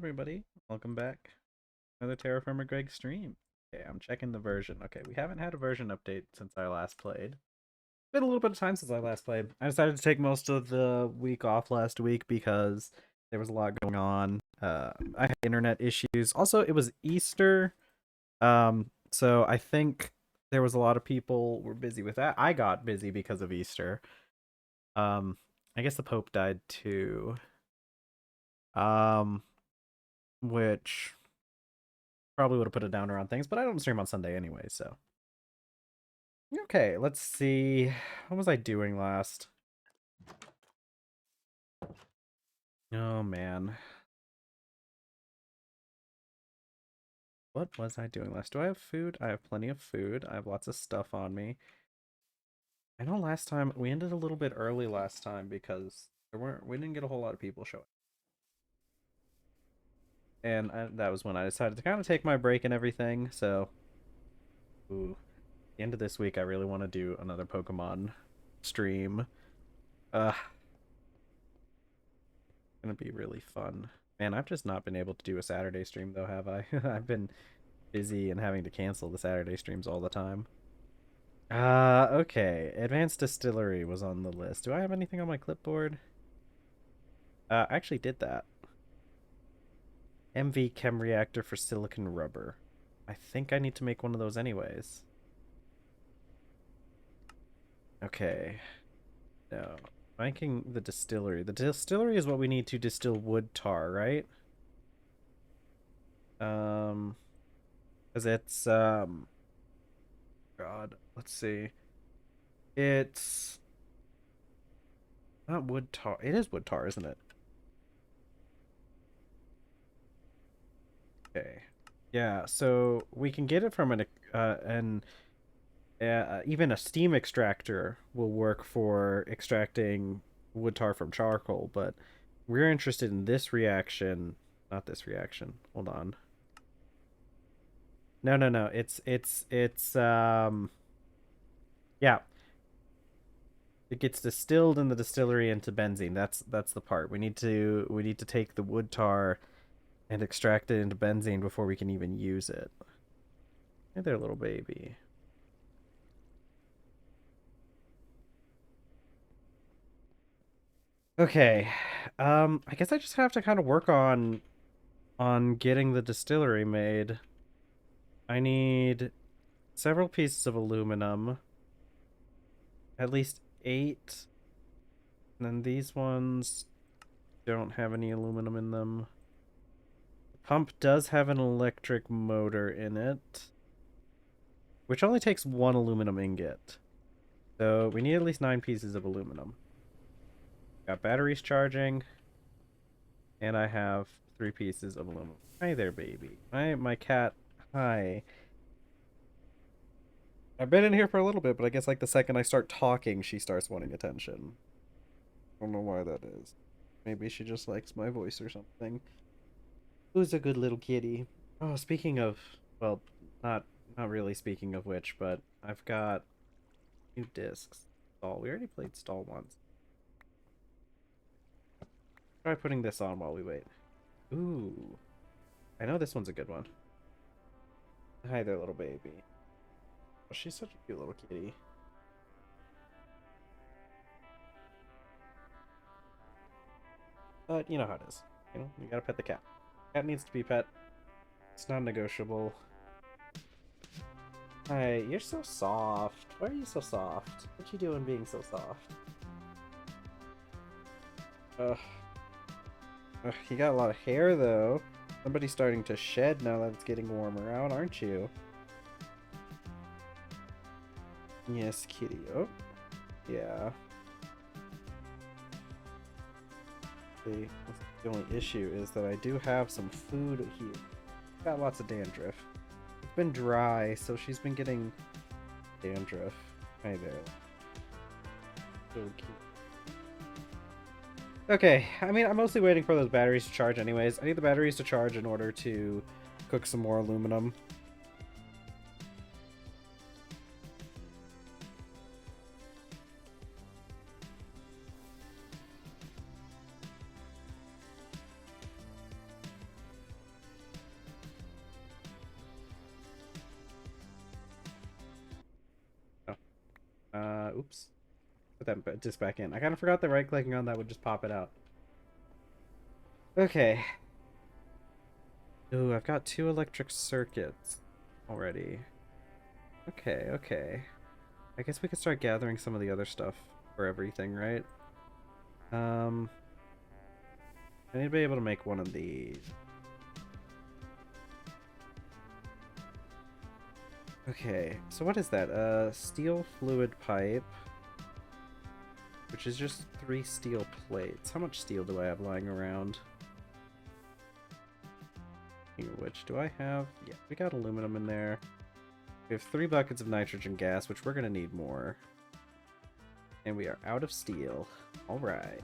everybody. Welcome back. Another TerrafirmaGreg stream. Okay, I'm checking the version. Okay, we haven't had a version update since I last played. Been a little bit of time since I last played. I decided to take most of the week off last week because there was a lot going on. I had internet issues. Also, it was Easter. So I think there was a lot of people were busy with that. I got busy because of Easter. Um, I guess the Pope died too. Um, which probably would have put a downer on things, but I don't stream on Sunday anyway, so. Okay, let's see. What was I doing last? Oh, man. What was I doing last? Do I have food? I have plenty of food. I have lots of stuff on me. I know last time, we ended a little bit early last time because we didn't get a whole lot of people showing. And that was when I decided to kind of take my break and everything, so. Ooh. The end of this week, I really want to do another Pokemon stream. Gonna be really fun. Man, I've just not been able to do a Saturday stream though, have I? I've been busy and having to cancel the Saturday streams all the time. Okay. Advanced Distillery was on the list. Do I have anything on my clipboard? I actually did that. MV Chem Reactor for silicon rubber. I think I need to make one of those anyways. Okay. No. Ranking the distillery. The distillery is what we need to distill wood tar, right? Because it's God, let's see. It's not wood tar. It is wood tar, isn't it? Okay. Yeah, so we can get it from even a steam extractor will work for extracting wood tar from charcoal, but we're interested in this reaction, not this reaction. Hold on. No, no, no. It's yeah. It gets distilled in the distillery into benzene. That's the part. We need to take the wood tar and extract it into benzene before we can even use it. Hey there, little baby. Okay. I guess I just have to kind of work on getting the distillery made. I need several pieces of aluminum. At least 8. And then these ones don't have any aluminum in them. The pump does have an electric motor in it, which only takes 1 aluminum ingot. So we need at least 9 pieces of aluminum. Got batteries charging, and I have 3 pieces of aluminum. Hi there, baby. My cat. Hi. I've been in here for a little bit, but I guess like the second I start talking, she starts wanting attention. I don't know why that is. Maybe she just likes my voice or something. Who's a good little kitty? Oh, speaking of, well, not not really speaking of which, but I've got new discs. Stall. We already played Stall once. Try putting this on while we wait. Ooh. I know this one's a good one. Hi there, little baby. Oh, she's such a cute little kitty. But you know how it is. You gotta pet the cat. Cat needs to be pet. It's non-negotiable. Hi, you're so soft. Why are you so soft? What you doing being so soft? Ugh. Ugh, you got a lot of hair though. Somebody's starting to shed now that it's getting warmer out, aren't you? Yes, kitty. Oh, yeah. The only issue is that I do have some food here. Got lots of dandruff. It's been dry, so she's been getting dandruff. Hi there. So cute. Okay, I mean, I'm mostly waiting for those batteries to charge anyways. I need the batteries to charge in order to cook some more aluminum. Oops. Put that disc back in. I kind of forgot that right-clicking on that would just pop it out. Okay. Ooh, I've got 2 electric circuits already. Okay, okay. I guess we could start gathering some of the other stuff for everything, right? I need to be able to make one of these. Okay, so what is that? Steel fluid pipe, which is just 3 steel plates. How much steel do I have lying around? Which do I have? Yeah, we got aluminum in there. We have 3 buckets of nitrogen gas, which we're gonna need more. And we are out of steel. Alright.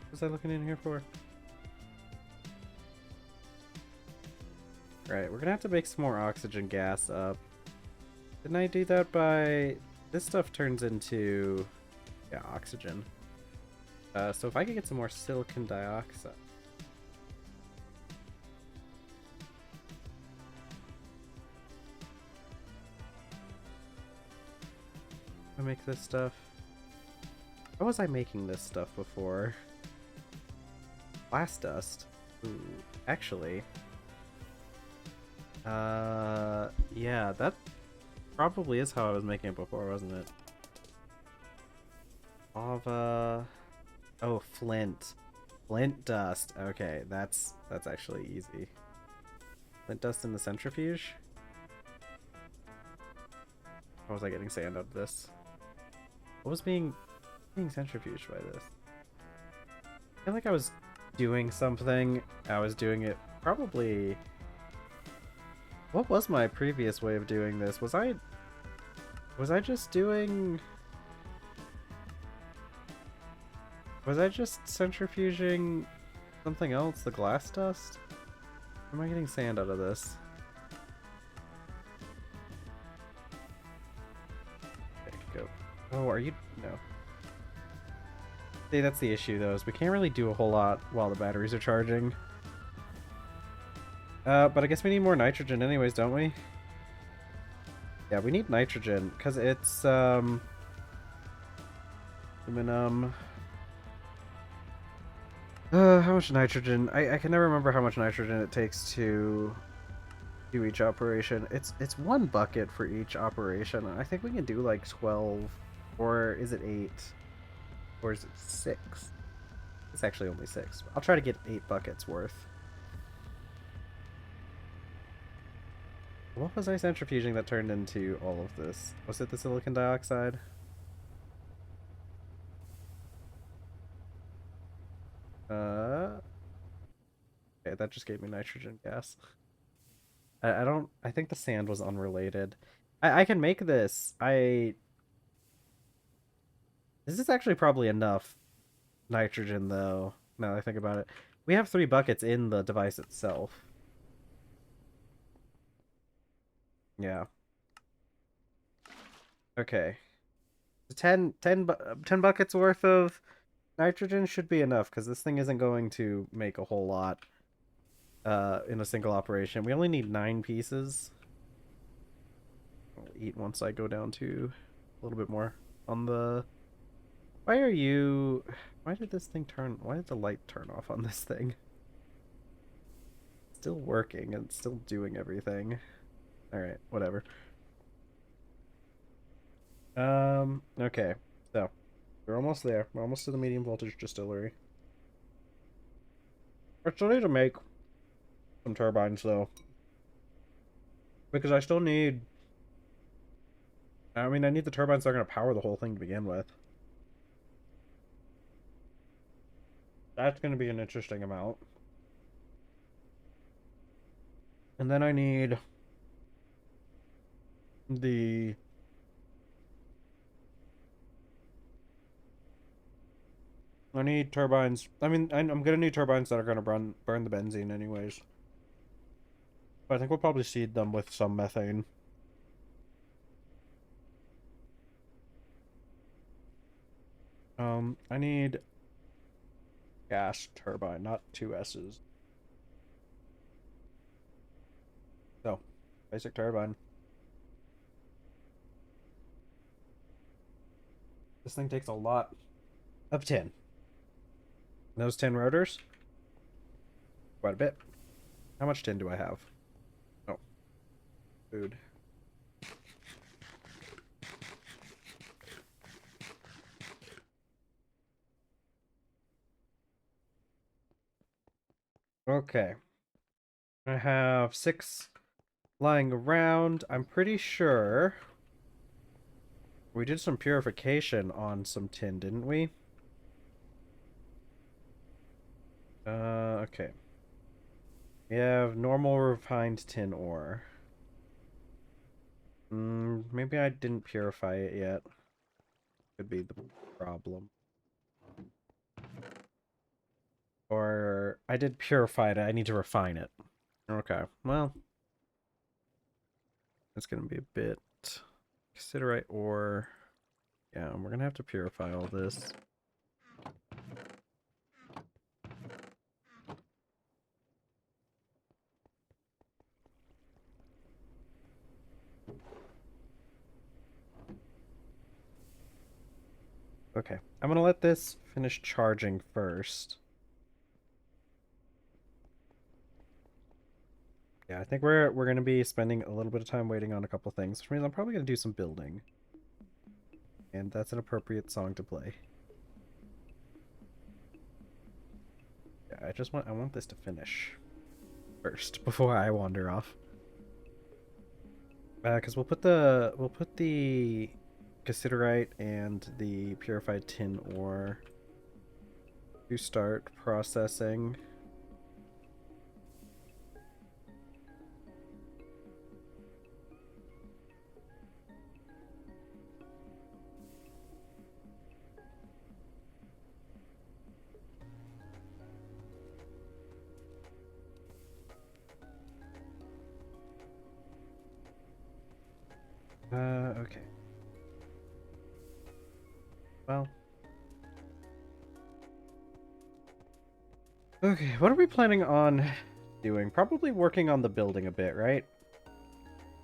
What was I looking in here for? Right, we're gonna have to make some more oxygen gas up. Didn't I do that by... This stuff turns into... yeah, oxygen. So if I could get some more silicon dioxide... I make this stuff... How was I making this stuff before? Glass dust? Ooh, actually... yeah, that probably is how I was making it before, wasn't it? Lava... Oh, flint. Flint dust. Okay, that's actually easy. Flint dust in the centrifuge? How was I getting sand out of this? What was being centrifuged by this? I feel like I was doing something. I was doing it probably... What was my previous way of doing this? Was I just doing... Was I just centrifuging something else? The glass dust? Am I getting sand out of this? Okay, go. Oh, are you... No. See, that's the issue, though, is we can't really do a whole lot while the batteries are charging. But I guess we need more nitrogen anyways, don't we? Yeah, we need nitrogen, because it's, aluminum. How much nitrogen? I can never remember how much nitrogen it takes to do each operation. It's 1 bucket for each operation. I think we can do like 12, or is it 8? Or is it 6? It's actually only 6. I'll try to get 8 buckets worth. What was I centrifuging that turned into all of this? Was it the silicon dioxide? Okay, that just gave me nitrogen gas. I think the sand was unrelated. I can make this. This is actually probably enough nitrogen, though, now that I think about it. We have 3 buckets in the device itself. Yeah. Okay. 10 buckets worth of nitrogen should be enough, because this thing isn't going to make a whole lot in a single operation. We only need 9 pieces. I'll eat once I go down to a little bit more on the... Why did this thing turn... Why did the light turn off on this thing? It's still working and still doing everything. Alright, whatever. Okay. So, we're almost there. We're almost to the medium voltage distillery. I still need to make some turbines, though. Because I still need... I mean, I need the turbines that are going to power the whole thing to begin with. That's going to be an interesting amount. And then I need the... I need turbines. I mean, I'm gonna need turbines that are gonna burn the benzene anyways. But I think we'll probably seed them with some methane. I need gas turbine, not two S's. So, basic turbine. This thing takes a lot of tin. Those 10 rotors? Quite a bit. How much tin do I have? Oh, food. Okay. I have 6 lying around. I'm pretty sure we did some purification on some tin, didn't we? Okay. We have normal refined tin ore. Maybe I didn't purify it yet. Could be the problem. Or I did purify it, I need to refine it. Okay, well, it's gonna be a bit considerate ore. Yeah, we're gonna have to purify all this. Okay, I'm gonna let this finish charging first. Yeah, I think we're gonna be spending a little bit of time waiting on a couple things, which means I'm probably gonna do some building. And that's an appropriate song to play. Yeah, I want this to finish first before I wander off. Because we'll put the cassiterite and the purified tin ore to start processing. Okay. Well. Okay, what are we planning on doing? Probably working on the building a bit, right?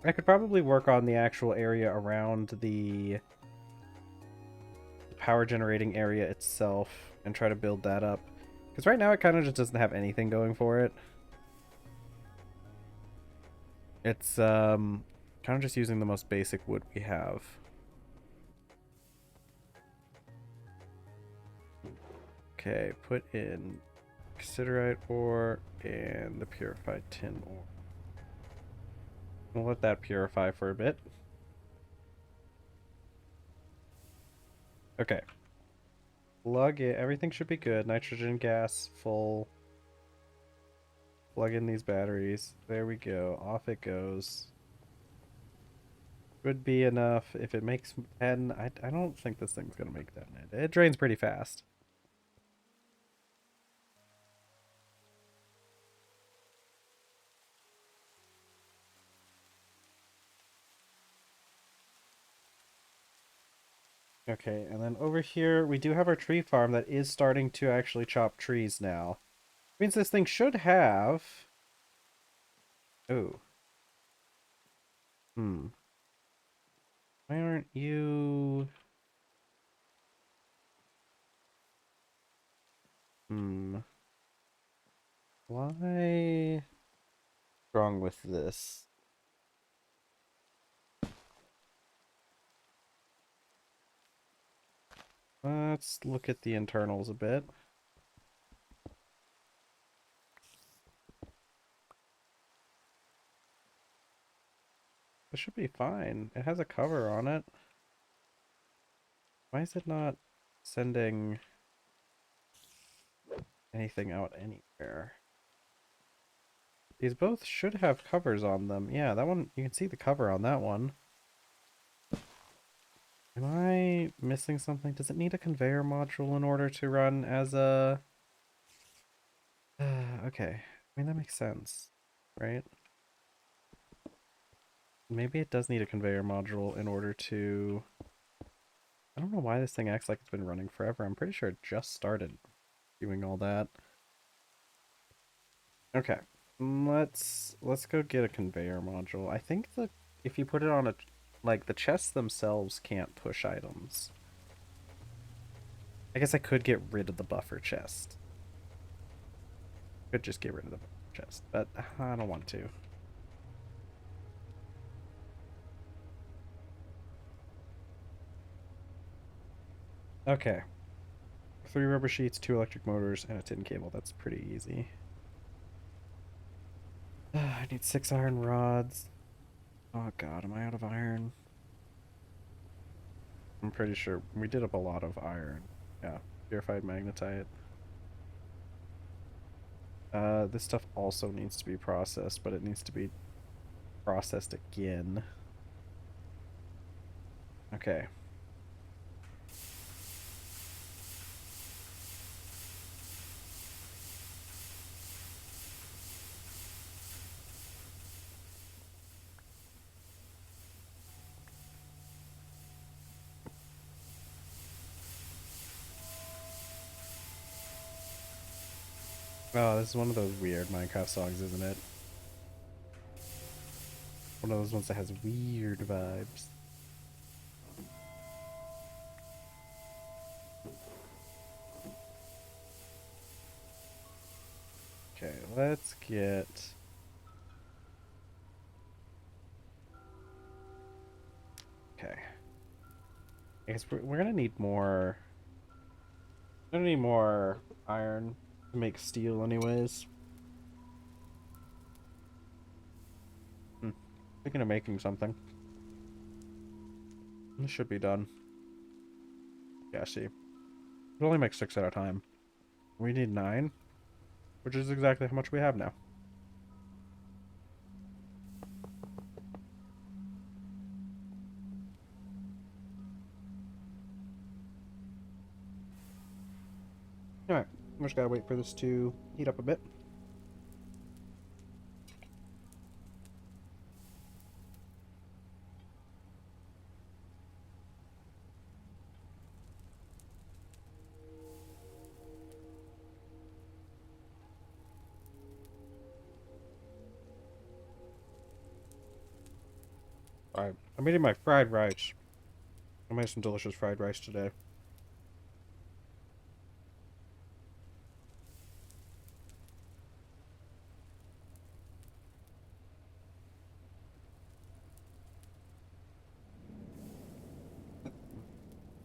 I could probably work on the actual area around the power generating area itself and try to build that up. Because right now it kind of just doesn't have anything going for it. It's kind of just using the most basic wood we have. Okay, put in cassiterite ore and the purified tin ore. We'll let that purify for a bit. Okay. Plug it. Everything should be good. Nitrogen gas full. Plug in these batteries. There we go. Off it goes. Would be enough. If it makes 10, I don't think this thing's going to make that. It drains pretty fast. Okay, and then over here, we do have our tree farm that is starting to actually chop trees now. Means this thing should have... Oh. Why aren't you... Why... What's wrong with this? Let's look at the internals a bit. This should be fine. It has a cover on it. Why is it not sending anything out anywhere? These both should have covers on them. Yeah, that one, you can see the cover on that one. Am I missing something? Does it need a conveyor module in order to run as a... okay. I mean, that makes sense, right? Maybe it does need a conveyor module in order to I don't know why this thing acts like it's been running forever. I'm pretty sure it just started doing all that. Okay. Let's go get a conveyor module. I think the if you put it on a like the chests themselves can't push items. I guess I could get rid of the buffer chest. Could just get rid of the buffer chest, but I don't want to. Okay. 3 rubber sheets, 2 electric motors, and a tin cable. That's pretty easy. I need 6 iron rods. Oh god, am I out of iron? I'm pretty sure we did up a lot of iron. Yeah, purified magnetite. This stuff also needs to be processed, but it needs to be processed again. Okay. Oh, this is one of those weird Minecraft songs, isn't it? One of those ones that has weird vibes. Okay, let's get... Okay. I guess we're gonna need more... We're gonna need more iron to make steel anyways. Thinking of making something. This should be done. Yeah, see. It only makes 6 at a time. We need 9, which is exactly how much we have now. Alright, we just gotta wait for this to heat up a bit. Alright, I'm eating my fried rice. I made some delicious fried rice today.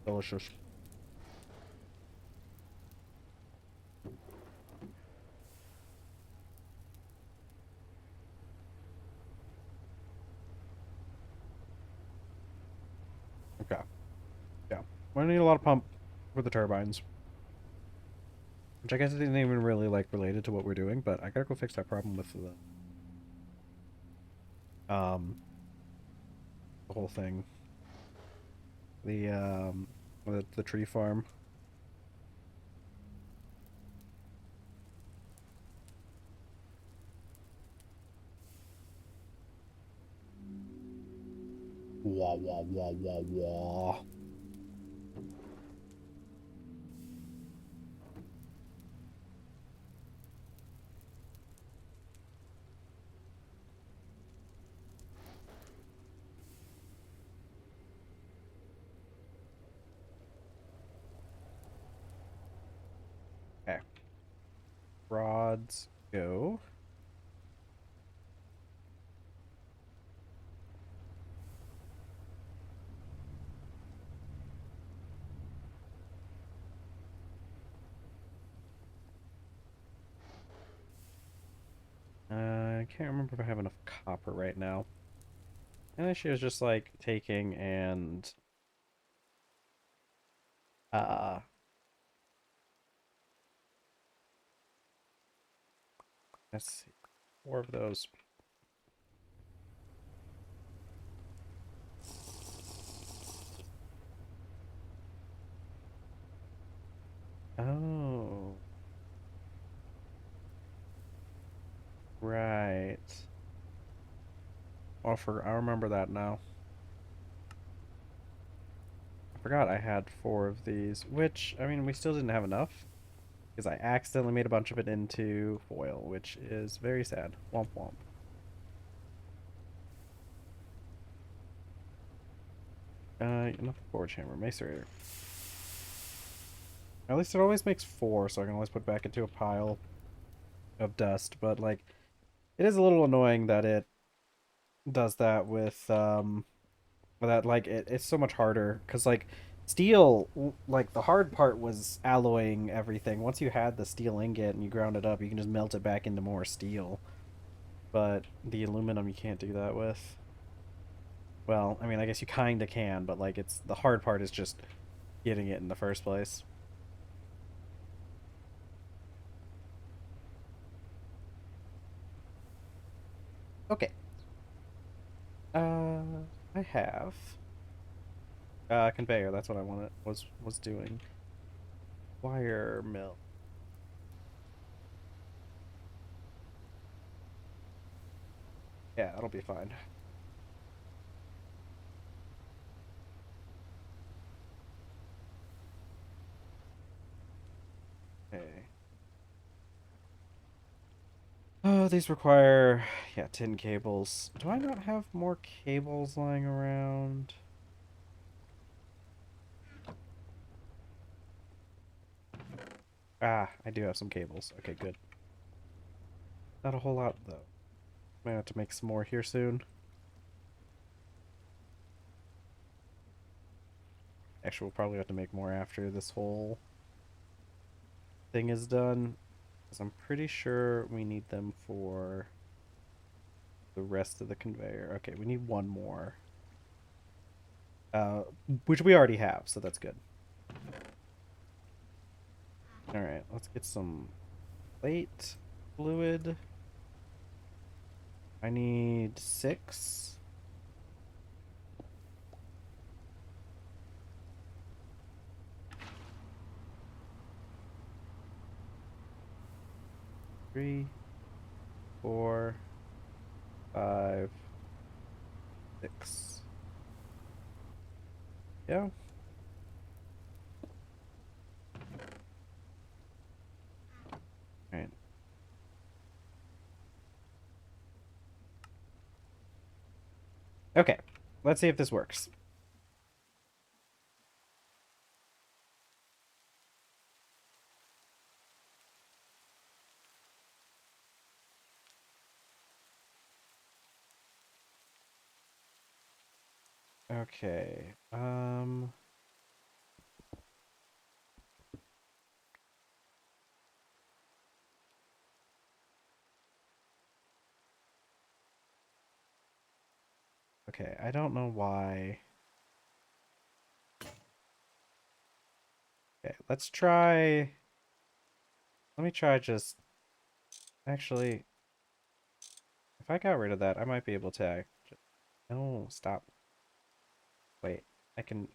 Delicious. Okay. Yeah. We're gonna need a lot of pump for the turbines. Which I guess isn't even really like related to what we're doing, but I gotta go fix that problem with the whole thing. The tree farm. Wah wah wah wah wah. Okay. Rods go. I can't remember if I have enough copper right now. And she was just like taking and uh let's see. 4 of those. Oh, right. I remember that now. I Forgot I had 4 of these, which, I mean, we still didn't have enough. Because I accidentally made a bunch of it into foil, which is very sad. Womp womp. Enough forge hammer, macerator. At least it always makes 4, so I can always put back into a pile of dust. But, like, it is a little annoying that it does that like, it's so much harder. Because, like, steel, like, the hard part was alloying everything. Once you had the steel ingot and you ground it up, you can just melt it back into more steel. But the aluminum you can't do that with. Well, I mean, I guess you kinda can, but like it's the hard part is just getting it in the first place. Okay. Uh, I have conveyor. That's what I wanted was doing. Wire mill. Yeah, that'll be fine. Okay. Oh, these require yeah, tin cables. Do I not have more cables lying around? Ah, I do have some cables. Okay, good. Not a whole lot though. Might have to make some more here soon. Actually, we'll probably have to make more after this whole thing is done. Because I'm pretty sure we need them for the rest of the conveyor. Okay, we need one more. Uh, which we already have, so that's good. Alright, let's get some plate fluid. I need 6. Three, 4, 5, 6. Yeah. Alright. Okay. Let's see if this works. Okay. Okay, I don't know why. Okay, let's try. Let me try just. Actually, if I got rid of that, I might be able to. No, stop. Wait, I can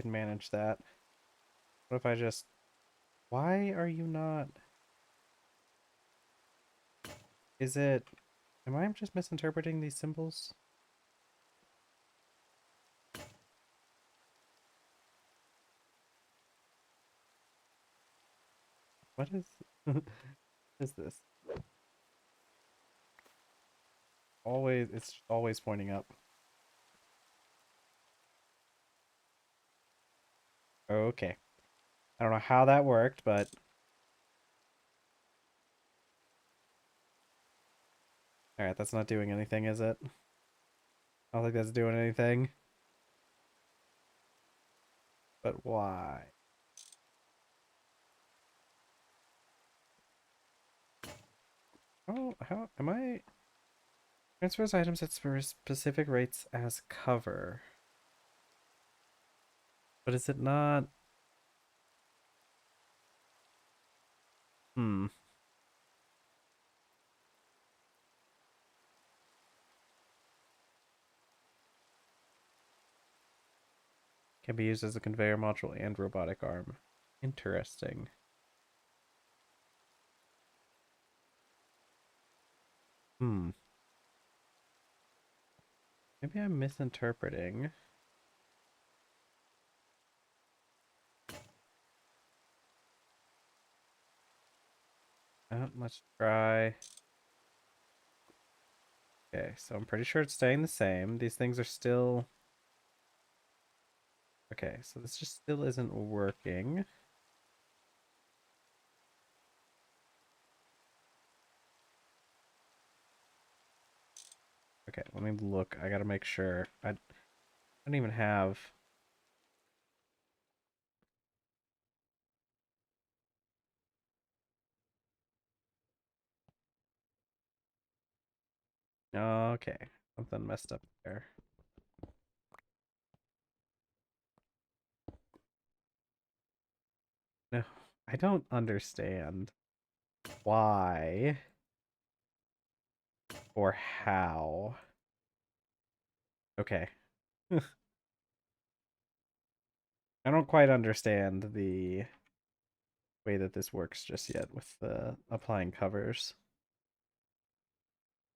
manage that. What if I just... Why are you not... Is it... Am I just misinterpreting these symbols? What is... is this? Always... It's always pointing up. Okay. I don't know how that worked, but... Alright, that's not doing anything, is it? I don't think that's doing anything. But why? Oh, how... Am I... Transfers items at specific rates as cover. But is it not... Hmm. Can be used as a conveyor module and robotic arm. Interesting. Hmm. Maybe I'm misinterpreting. let's try. Okay, so I'm pretty sure it's staying the same. These things are still... Okay, so this just still isn't working. Okay, let me look. I gotta make sure. I don't even have... Okay, something messed up there. No, I don't understand why or how. Okay. I don't quite understand the way that this works just yet with the applying covers.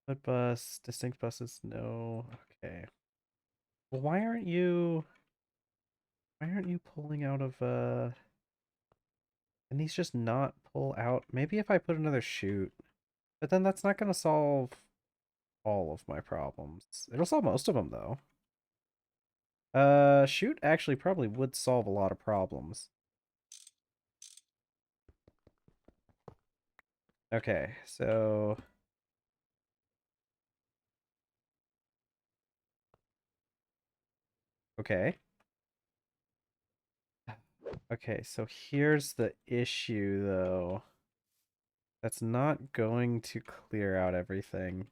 Split bus, distinct buses, no. Okay. Well, why aren't you pulling out of and these just not pull out? Maybe if I put another chute. But then that's not gonna solve all of my problems. It'll solve most of them though. Chute actually probably would solve a lot of problems. Okay, so okay. Okay, so here's the issue though. That's not going to clear out everything.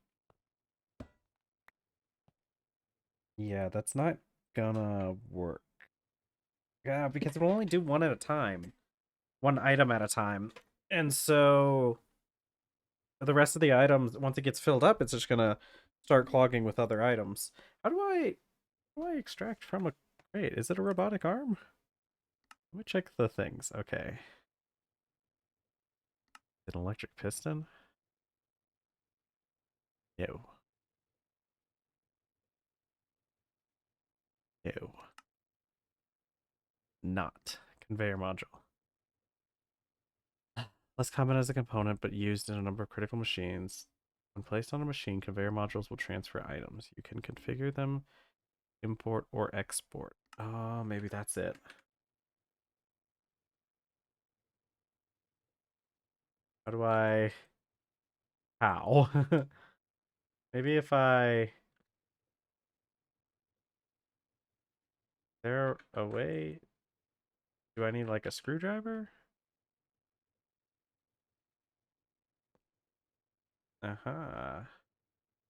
Yeah, that's not gonna work. Yeah, because it'll only do one at a time. One item at a time. And so the rest of the items, once it gets filled up, it's just gonna start clogging with other items. How do I extract from a crate? Is it a robotic arm? Let me check the things. Okay. An electric piston? Ew. Ew. Not. Conveyor module. Less common as a component, but used in a number of critical machines. When placed on a machine, conveyor modules will transfer items. You can configure them, import, or export. Oh, maybe that's it. How do I... How? Maybe if I... There a way... Do I need like a screwdriver? Uh-huh.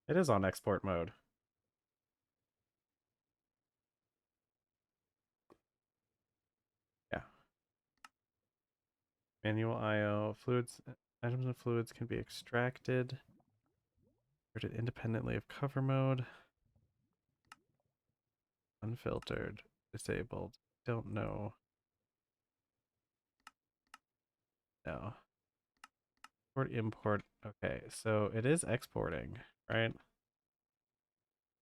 It is on export mode. Yeah. Manual IO. Fluids... Items and fluids can be extracted. Converted independently of cover mode. Unfiltered. Disabled. Don't know. No. Import. Okay, so it is exporting, right?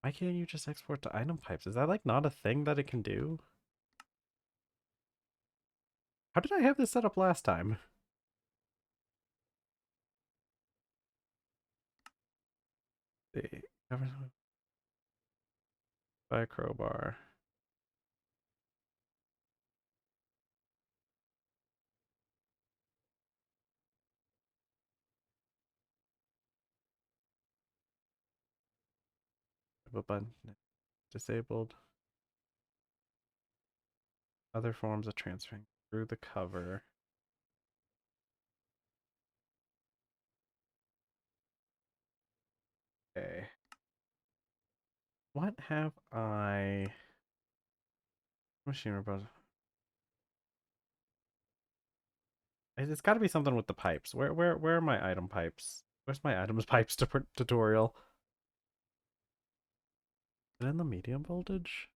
Why can't you just export to item pipes? Is that like not a thing that it can do? How did I have this set up last time? The by a crowbar. Have a button disabled. Other forms of transferring through the cover. Okay. What have I... Machine robot. It's got to be something with the pipes. Where are my item pipes? Where's my items pipes tutorial? Is it in the medium voltage?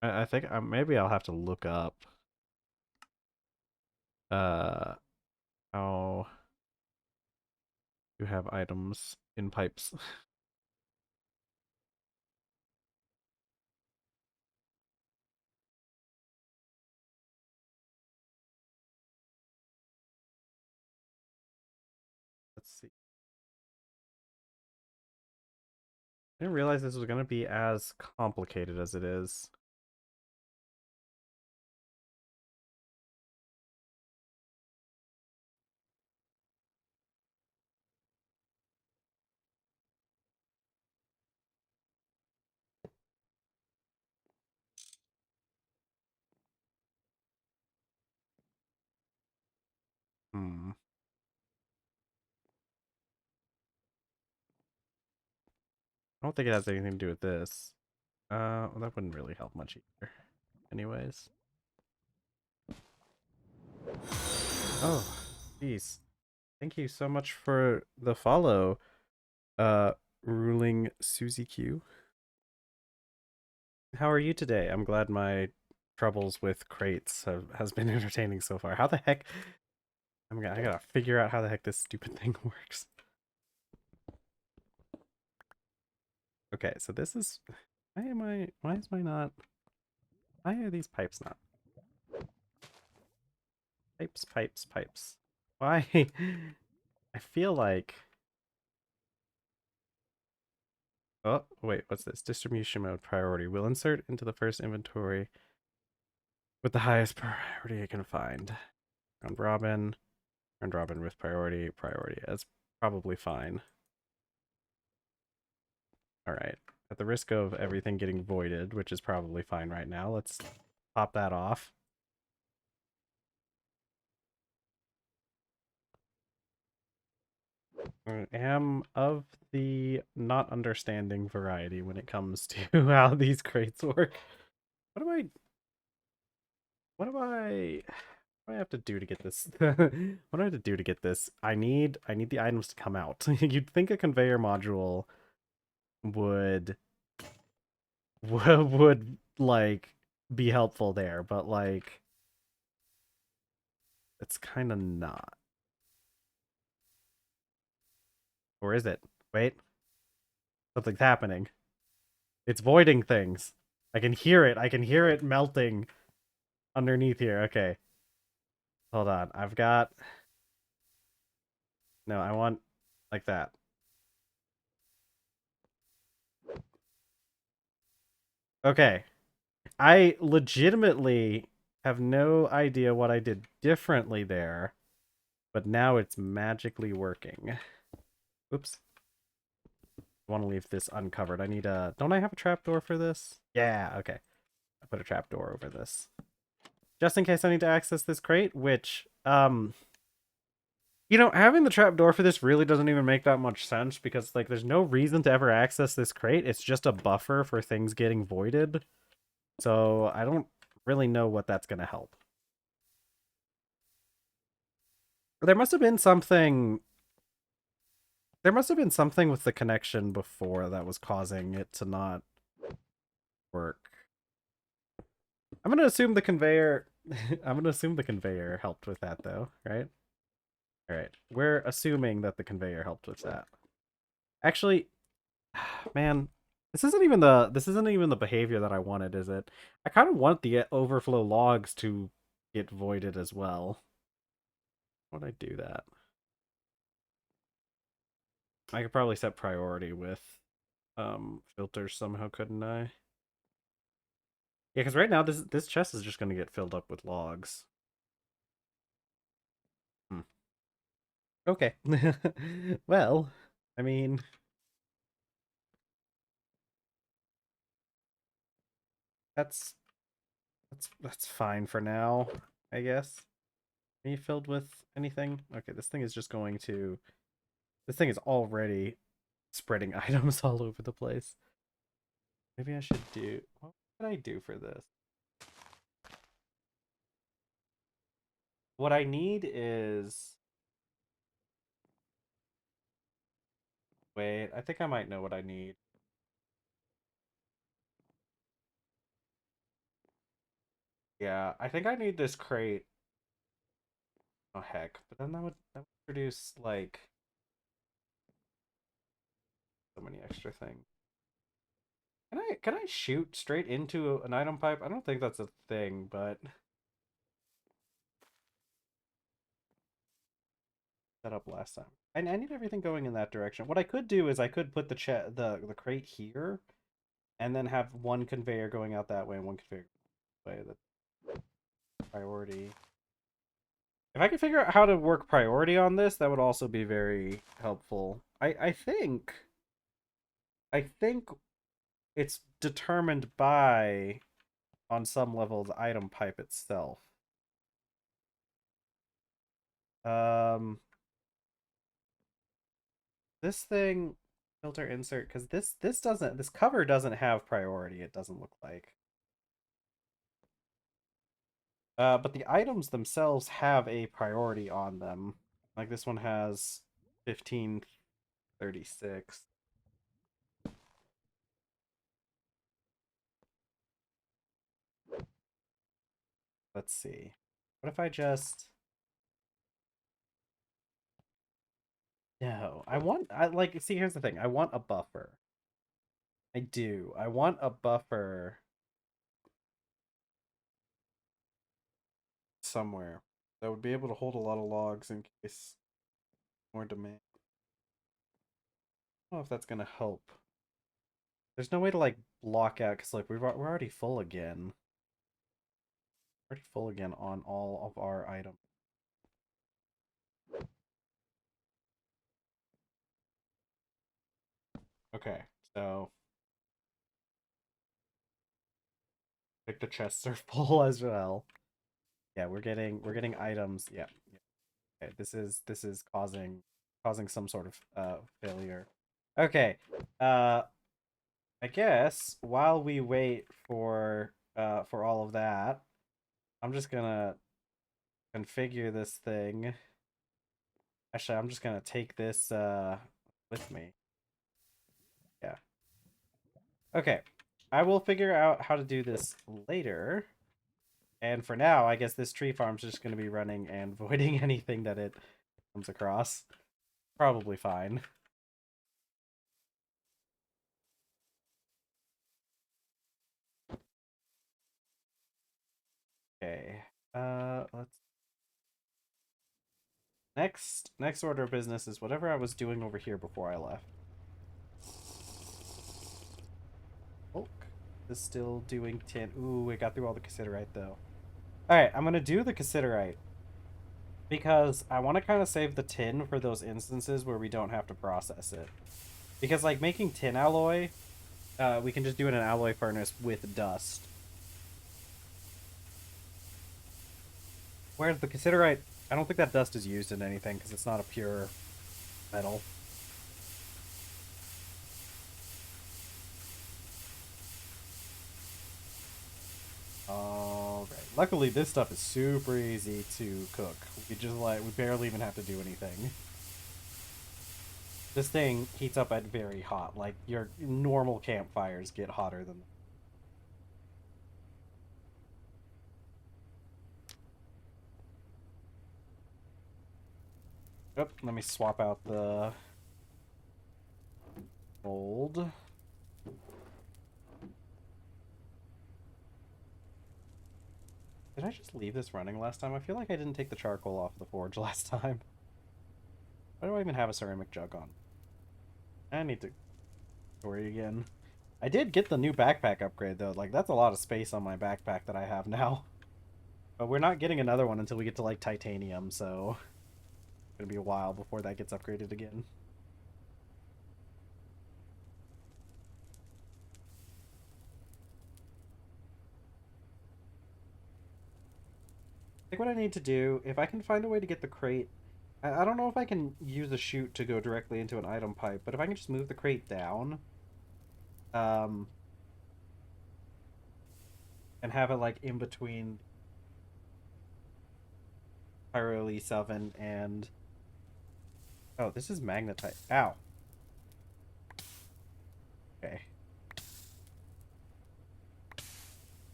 I think maybe I'll have to look up uh how you have items in pipes. I didn't realize this was going to be as complicated as it is. Hmm. I don't think it has anything to do with this. Well, that wouldn't really help much either. Anyways. Oh, jeez. Thank you so much for the follow, uh, ruling Susie Q. How are you today? I'm glad my troubles with crates has been entertaining so far. How the heck? I gotta figure out how the heck this stupid thing works. Okay, so this is. Why am I? Why is my not? Why are these pipes not? Pipes, pipes, pipes. Why? I feel like. Oh, wait, what's this? Distribution mode priority. We'll insert into the first inventory with the highest priority I can find. Round robin. Round robin with priority. Priority. That's probably fine. Alright. At the risk of everything getting voided, which is probably fine right now, let's pop that off. I am of the not understanding variety when it comes to how these crates work. What do I what do I what do I have to do to get this? What do I have to do to get this? I need the items to come out. You'd think a conveyor module would would like be helpful there, but like it's kind of not. Or is it? Wait, something's happening. It's voiding things. I can hear it. I can hear it melting underneath here. Okay. Hold on. I've got... No, I want like that. Okay. I legitimately have no idea what I did differently there, but now it's magically working. Oops. I want to leave this uncovered. I need a... Don't I have a trapdoor for this? Yeah, okay. I put a trapdoor over this. Just in case I need to access this crate, which, you know, having the trapdoor for this really doesn't even make that much sense because, like, there's no reason to ever access this crate. It's just a buffer for things getting voided. So I don't really know what that's going to help. There must have been something... There must have been something with the connection before that was causing it to not work. I'm going to assume the conveyor... I'm going to assume the conveyor helped with that, though, right? All right. We're assuming that the conveyor helped with that. Actually, man, this isn't even the behavior that I wanted, is it? I kind of want the overflow logs to get voided as well. Why would I do that? I could probably set priority with filters somehow, couldn't I? Yeah, because right now this chest is just gonna get filled up with logs. Hmm. Okay. Well, I mean, that's that's fine for now, I guess. Are you filled with anything? Okay, this thing is just going to... This thing is already spreading items all over the place. Maybe I should do... What could I do for this? What I need is... Wait, I think I might know what I need. Yeah, I think I need this crate. Oh, heck. But then that would produce, like, so many extra things. Can I shoot straight into an item pipe? I don't think that's a thing, but set up last time. I need everything going in that direction. What I could do is I could put the crate here, and then have one conveyor going out that way and one conveyor way. The priority. If I could figure out how to work priority on this, that would also be very helpful. I think it's determined by, on some level, the item pipe itself. Um, this thing filter insert, because this cover doesn't have priority. It doesn't look like. But the items themselves have a priority on them. Like this one has 1536. Let's see. What if I just... No, I like, see, here's the thing. I want a buffer. I do. I want a buffer somewhere that would be able to hold a lot of logs in case more demand. I don't know if that's gonna help. There's no way to like block out because like we're already full again. Already full again on all of our items. Okay, so I think the chests are full as well. Yeah, we're getting items. Yeah, yeah. Okay, this is causing some sort of failure. Okay. I guess while we wait for all of that, I'm just gonna configure this thing. Actually, I'm just gonna take this with me. Yeah. Okay. I will figure out how to do this later. And for now, I guess this tree farm's just gonna be running and voiding anything that it comes across. Probably fine. Okay. Let's next order of business is whatever I was doing over here before I left. Oak is still doing tin. Ooh, we got through all the cassiterite though. Alright, I'm gonna do the cassiterite because I want to kind of save the tin for those instances where we don't have to process it. Because like making tin alloy, we can just do it in an alloy furnace with dust. Whereas the cassiterite, I don't think that dust is used in anything because it's not a pure metal. Alright. Luckily, this stuff is super easy to cook. We barely even have to do anything. This thing heats up at very hot. Like, your normal campfires get hotter than... Oop, let me swap out the mold. Did I just leave this running last time? I feel like I didn't take the charcoal off the forge last time. Why do I even have a ceramic jug on? I need to story again. I did get the new backpack upgrade though. Like, that's a lot of space on my backpack that I have now. But we're not getting another one until we get to like titanium, so it's gonna be a while before that gets upgraded again. I think what I need to do, if I can find a way to get the crate, I don't know if I can use a chute to go directly into an item pipe, but if I can just move the crate down, um, and have it like in between Pyrolyse oven and... Oh, this is magnetite. Ow. Okay.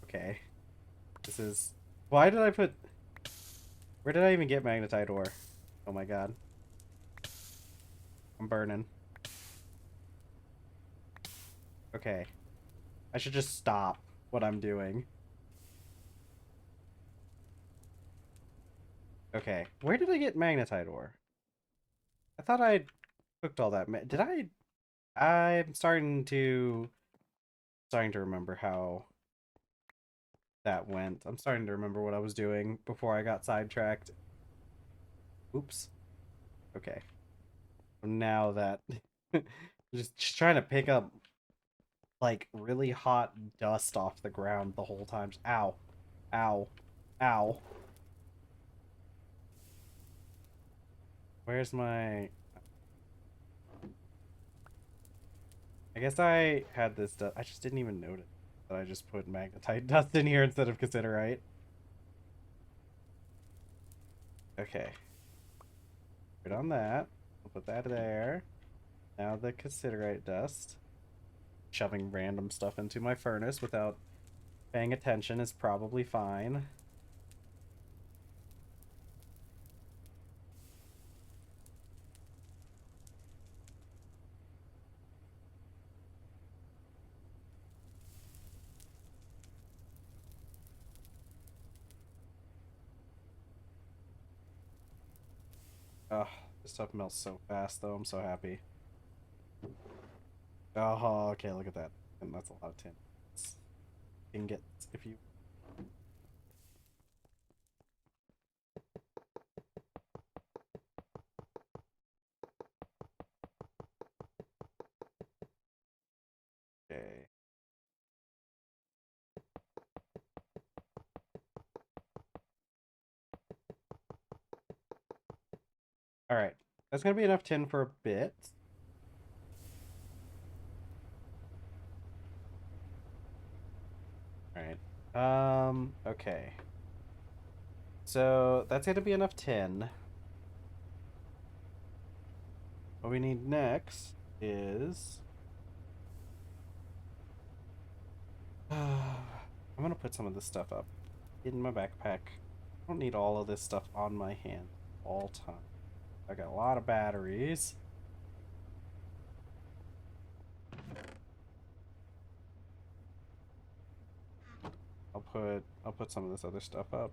Okay. This is... Why did I put... Where did I even get magnetite ore? Oh my god. I'm burning. Okay. I should just stop what I'm doing. Okay. Where did I get magnetite ore? I thought I cooked all that. Did I? I'm starting to remember how that went. I'm starting to remember what I was doing before I got sidetracked. Oops. Okay. Now that just trying to pick up like really hot dust off the ground the whole time. Ow. Ow. Ow. Where's my... I guess I had this dust. I just didn't even notice that I just put magnetite dust in here instead of cassiterite. Okay. Good on that. I'll put that there. Now the cassiterite dust. Shoving random stuff into my furnace without paying attention is probably fine. Oh, this stuff melts so fast though. I'm so happy. Oh, okay, look at that. And that's a lot of tin. Ingots, if you... Okay. Alright. That's gonna be enough tin for a bit. Alright. Okay. So, that's gonna be enough tin. What we need next is... I'm gonna put some of this stuff up in my backpack. I don't need all of this stuff on my hand all time. I got a lot of batteries. I'll put some of this other stuff up.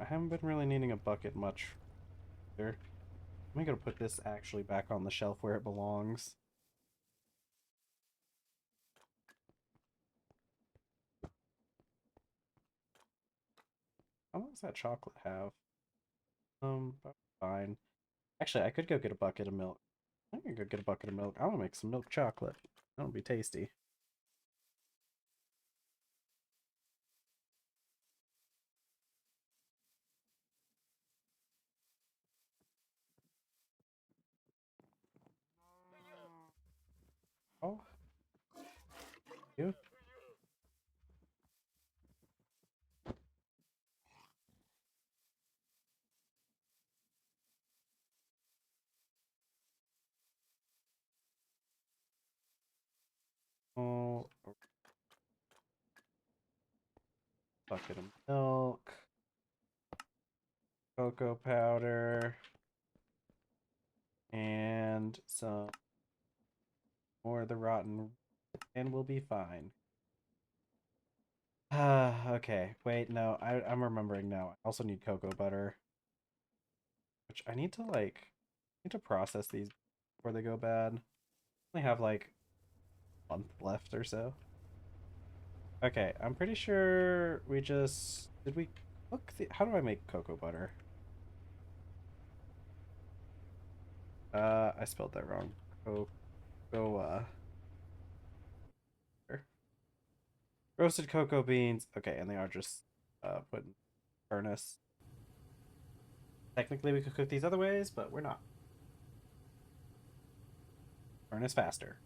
I haven't been really needing a bucket much either. I'm gonna put this actually back on the shelf where it belongs. How long does that chocolate have? Fine. Actually, I could go get a bucket of milk. I can go get a bucket of milk. I want to make some milk chocolate. That'll be tasty. Oh, you? Oh, a bucket of milk, cocoa powder, and some more of the rotten, and we'll be fine. Okay. Wait, no, I'm remembering now. I also need cocoa butter, which I need to process these before they go bad. I only have like a month left or so. Okay, I'm pretty sure we just did we cook the how do I make cocoa butter? I spelled that wrong. Cocoa roasted cocoa beans. Okay, and they are just put in furnace. Technically we could cook these other ways, but we're not. Furnace faster.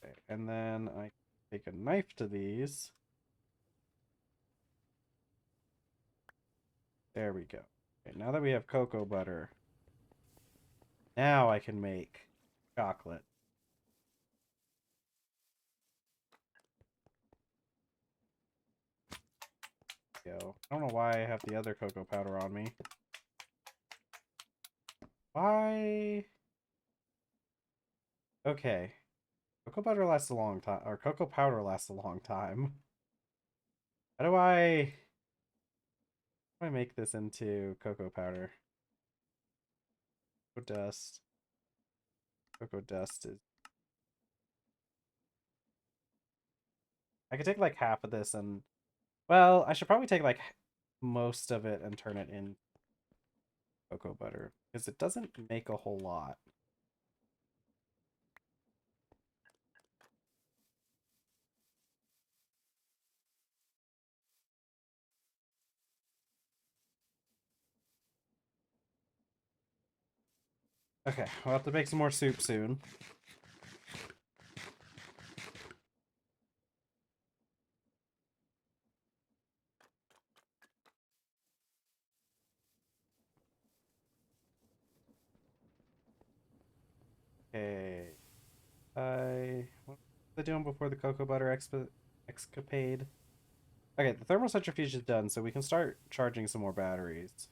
Okay, and then I take a knife to these. There we go. Okay, now that we have cocoa butter, now I can make chocolate. Go. I don't know why I have the other cocoa powder on me. Why? Okay. Cocoa butter lasts a long time, or cocoa powder lasts a long time. How do I... I make this into cocoa powder. Cocoa dust. Cocoa dust is. I could take like half of this and. Well, I should probably take like most of it and turn it in cocoa butter because it doesn't make a whole lot. Okay, we'll have to make some more soup soon. Okay. What was I doing before the cocoa butter escapade? Okay, the thermocentrifuge is done, so we can start charging some more batteries.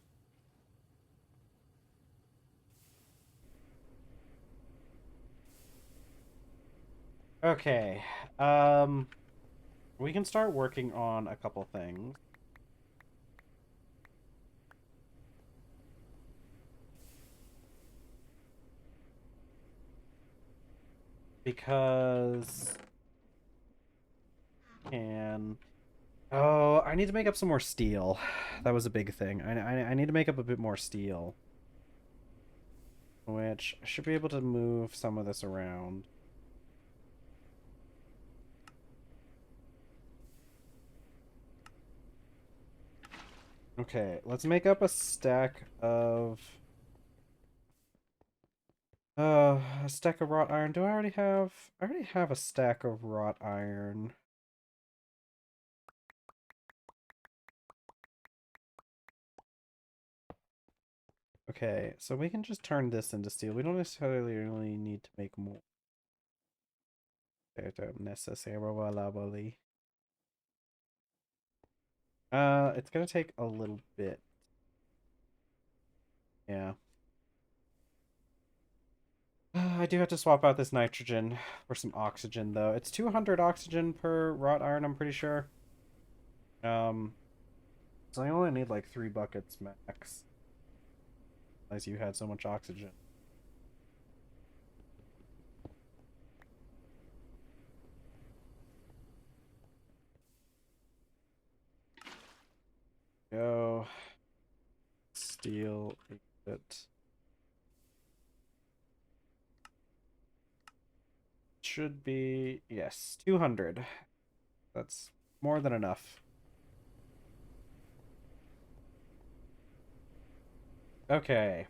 Okay. We can start working on a couple things. Because I need to make up some more steel. That was a big thing. I need to make up a bit more steel. Which I should be able to move some of this around. Okay, let's make up a stack of a stack of wrought iron. Do I already have a stack of wrought iron. Okay, so we can just turn this into steel. We don't necessarily really need to make more. Necessarily. It's gonna take a little bit. Yeah. I do have to swap out this nitrogen for some oxygen, though. It's 200 oxygen per wrought iron, I'm pretty sure. So I only need like 3 buckets max. As you had so much oxygen. Go. Steel bit. Should be, yes, 200. That's more than enough. Okay.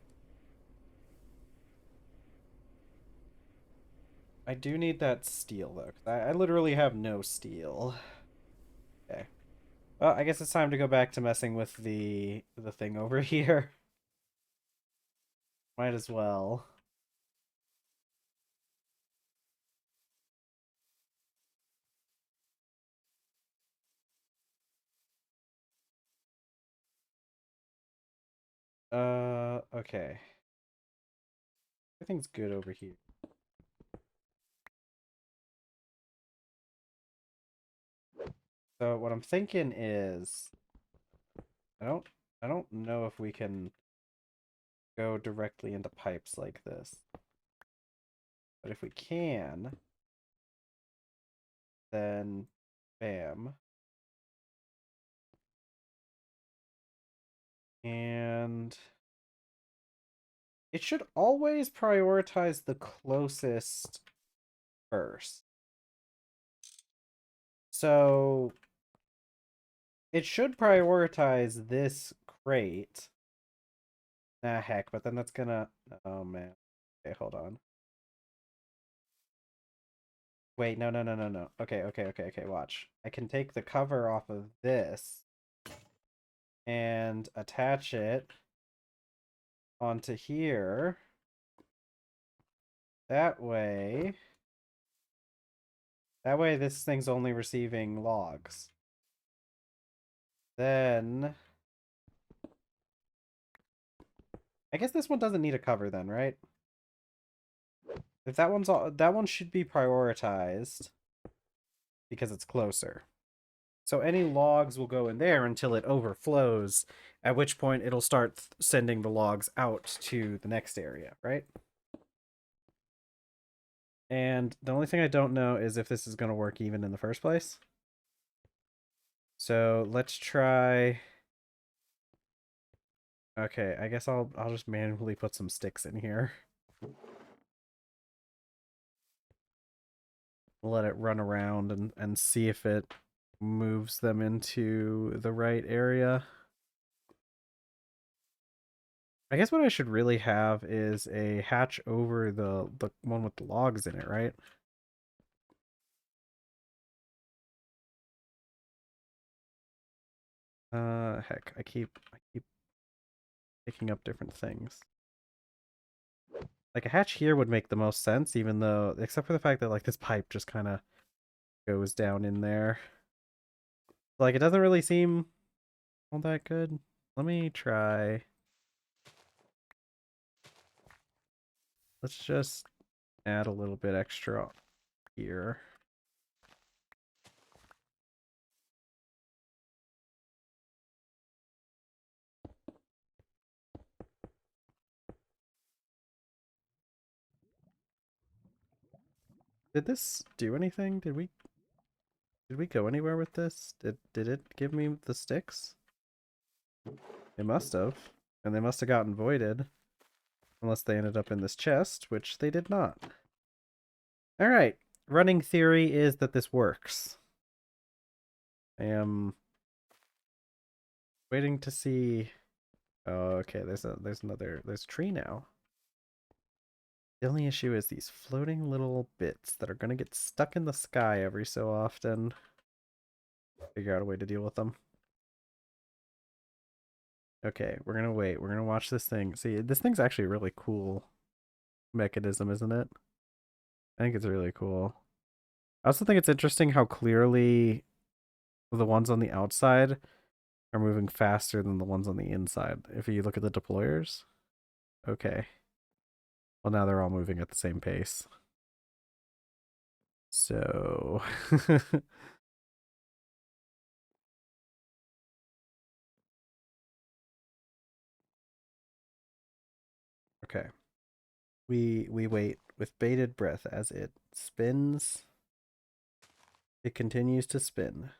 I do need that steel, though, because I literally have no steel. Okay. Well, I guess it's time to go back to messing with the thing over here. Might as well. Okay. Everything's good over here. So what I'm thinking is I don't know if we can go directly into pipes like this. But if we can, then bam. And it should always prioritize the closest first. So it should prioritize this crate. Ah, heck, but then that's gonna... Oh, man. Okay, hold on. Wait, no, no, no, no, no. Okay, watch. I can take the cover off of this and attach it onto here. That way this thing's only receiving logs. Then I guess this one doesn't need a cover then, right? If that that one should be prioritized because it's closer. So any logs will go in there until it overflows, at which point it'll start sending the logs out to the next area, right? And the only thing I don't know is if this is going to work even in the first place. So let's try. Okay, I guess I'll just manually put some sticks in here. Let it run around and see if it moves them into the right area. I guess what I should really have is a hatch over the one with the logs in it, right? Heck, I keep picking up different things. Like a hatch here would make the most sense, even though, except for the fact that like this pipe just kind of goes down in there. Like it doesn't really seem all that good. Let me try. Let's just add a little bit extra here. Did this do anything? Did we go anywhere with this? Did it give me the sticks? It must have. And they must have gotten voided. Unless they ended up in this chest, which they did not. Alright. Running theory is that this works. I am waiting to see. Oh, okay, there's a tree now. The only issue is these floating little bits that are gonna get stuck in the sky every so often. Figure out a way to deal with them. Okay, we're gonna wait. We're gonna watch this thing. See, this thing's actually a really cool mechanism, isn't it? I think it's really cool. I also think it's interesting how clearly the ones on the outside are moving faster than the ones on the inside. If you look at the deployers. Okay. Well, now they're all moving at the same pace. So... okay. We wait with bated breath as it spins. It continues to spin.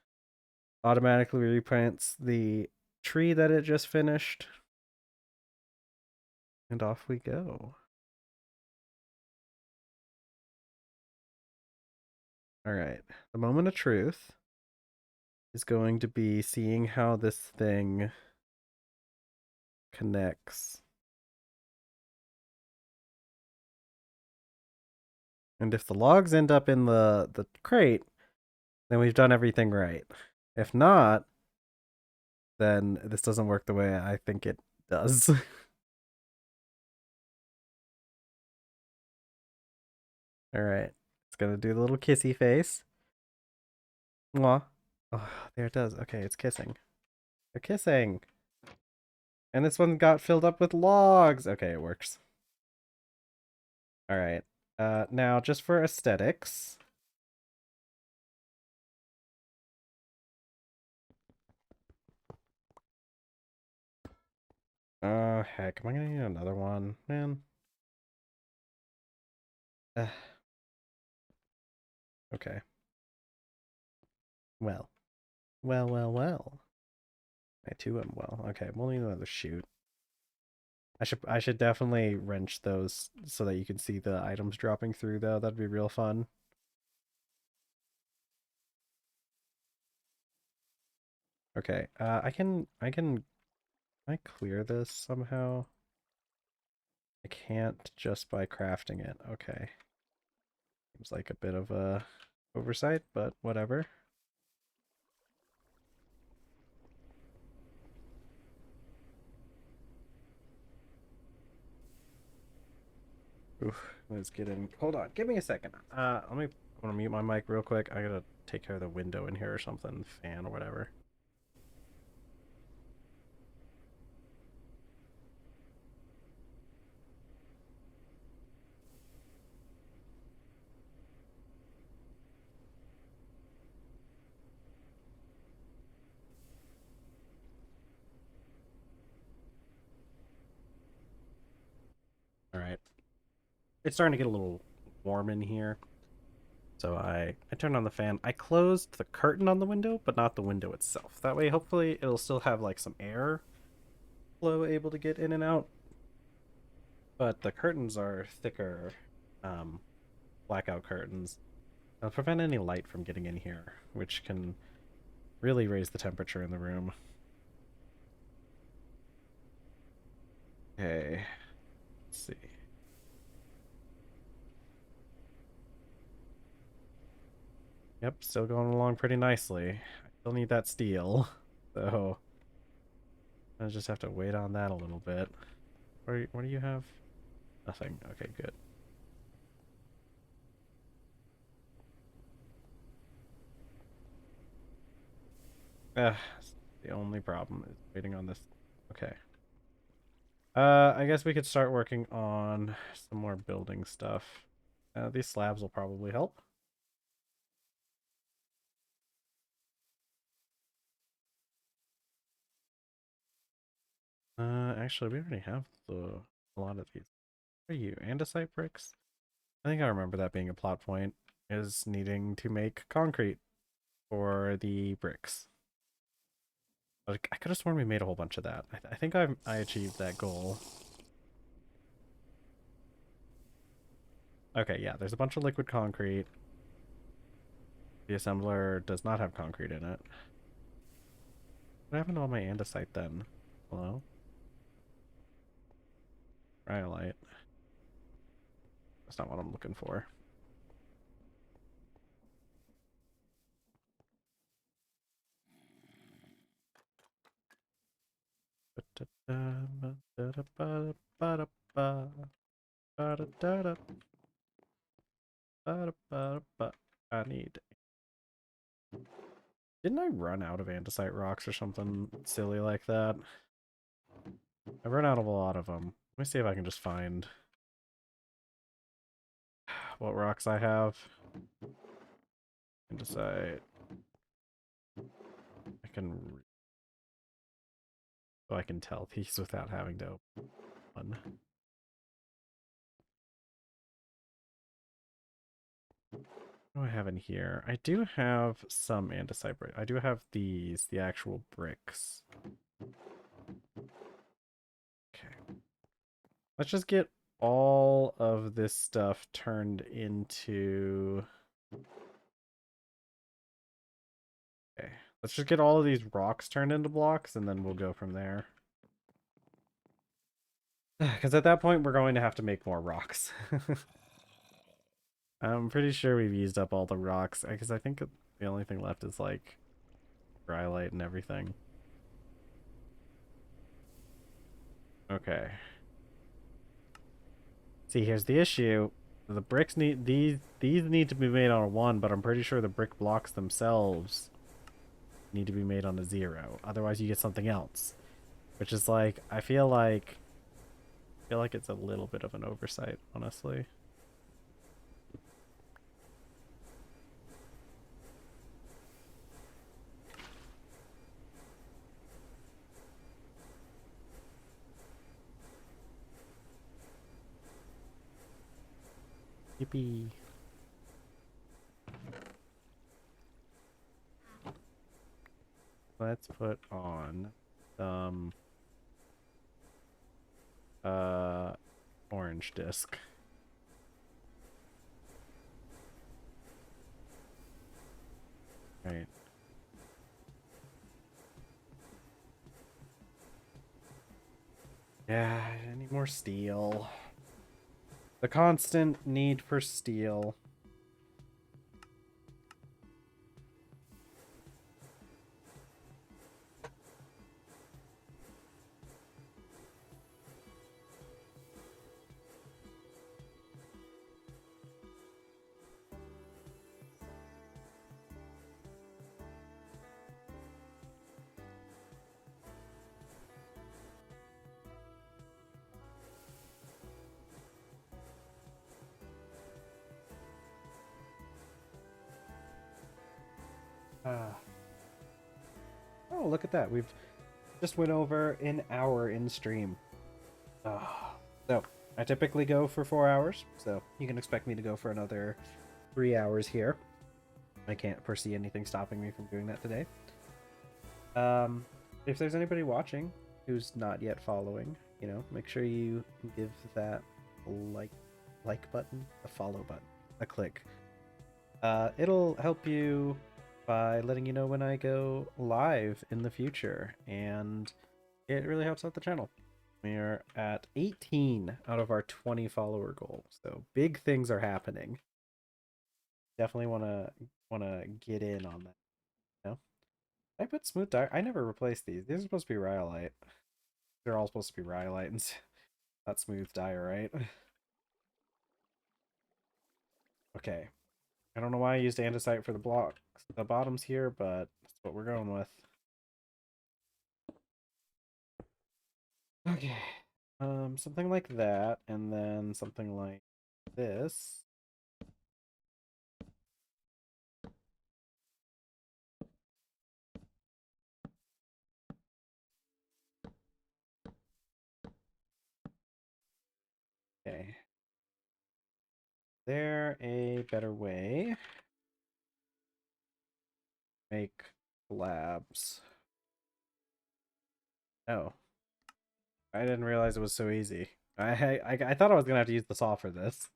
Automatically replants the tree that it just finished. And off we go. Alright. The moment of truth is going to be seeing how this thing connects. And if the logs end up in the crate, then we've done everything right. If not, then this doesn't work the way I think it does. Alright. It's gonna do the little kissy face. Mwah. Oh, there it does. Okay, it's kissing. They're kissing. And this one got filled up with logs. Okay, it works. Alright. Now, just for aesthetics. Oh, heck. Am I gonna need another one? Man. Okay. Well. Well. I too am well. Okay, we'll need another chute. I should definitely wrench those so that you can see the items dropping through though. That'd be real fun. Okay, can I clear this somehow? I can't just by crafting it. Okay. Seems like a bit of a oversight, but whatever. Oof, let's get in. Hold on, give me a second. Let me. I want to mute my mic real quick. I gotta take care of the window in here or something, fan or whatever. It's starting to get a little warm in here. So I turned on the fan. I closed the curtain on the window, but not the window itself. That way, hopefully, it'll still have like some air flow able to get in and out. But the curtains are thicker, blackout curtains. They'll prevent any light from getting in here, which can really raise the temperature in the room. Okay, let's see. Yep, still going along pretty nicely. I still need that steel, so I just have to wait on that a little bit. What do you have? Nothing. Okay, good. The only problem is waiting on this. Okay. I guess we could start working on some more building stuff. These slabs will probably help. Actually, we already have a lot of these. What are you, andesite bricks? I think I remember that being a plot point, is needing to make concrete for the bricks. But I could have sworn we made a whole bunch of that. I think I achieved that goal. Okay, yeah, there's a bunch of liquid concrete. The assembler does not have concrete in it. What happened to all my andesite then? Hello? Rhyolite. That's not what I'm looking for. I need. Didn't I run out of andesite rocks or something silly like that? I've run out of a lot of them. Let me see if I can just find what rocks I have. Andesite. I can. So I can tell these without having to open one. What do I have in here? I do have some andesite brick. I do have these, the actual bricks. Okay. Let's just get all of this stuff turned into... Okay. Let's just get all of these rocks turned into blocks, and then we'll go from there. Because at that point, we're going to have to make more rocks. I'm pretty sure we've used up all the rocks, because I think the only thing left is, like, rhyolite and everything. Okay. See, here's the issue. The bricks need... These need to be made on a 1, but I'm pretty sure the brick blocks themselves need to be made on a 0. Otherwise, you get something else. Which is like... I feel like it's a little bit of an oversight, honestly. Yippee. Let's put on some orange disc. Right. Yeah, I need more steel. The constant need for steel. Oh, look at that. We've just went over an hour in stream. So, I typically go for 4 hours, so you can expect me to go for another 3 hours here. I can't foresee anything stopping me from doing that today. If there's anybody watching who's not yet following, make sure you give that like button, a follow button, a click. It'll help you by letting you know when I go live in the future, and it really helps out the channel. We're at 18 out of our 20 follower goal, so big things are happening. Definitely wanna get in on that. I put smooth dye. I never replaced these. These are supposed to be rhyolite. They're all supposed to be rhyolite and not smooth dye, right? Okay. I don't know why I used andesite for the blocks, the bottoms here, but that's what we're going with. Okay. Something like that, and then something like this. Okay. There a better way? Make slabs. Oh. I didn't realize it was so easy. I thought I was gonna have to use the saw for this.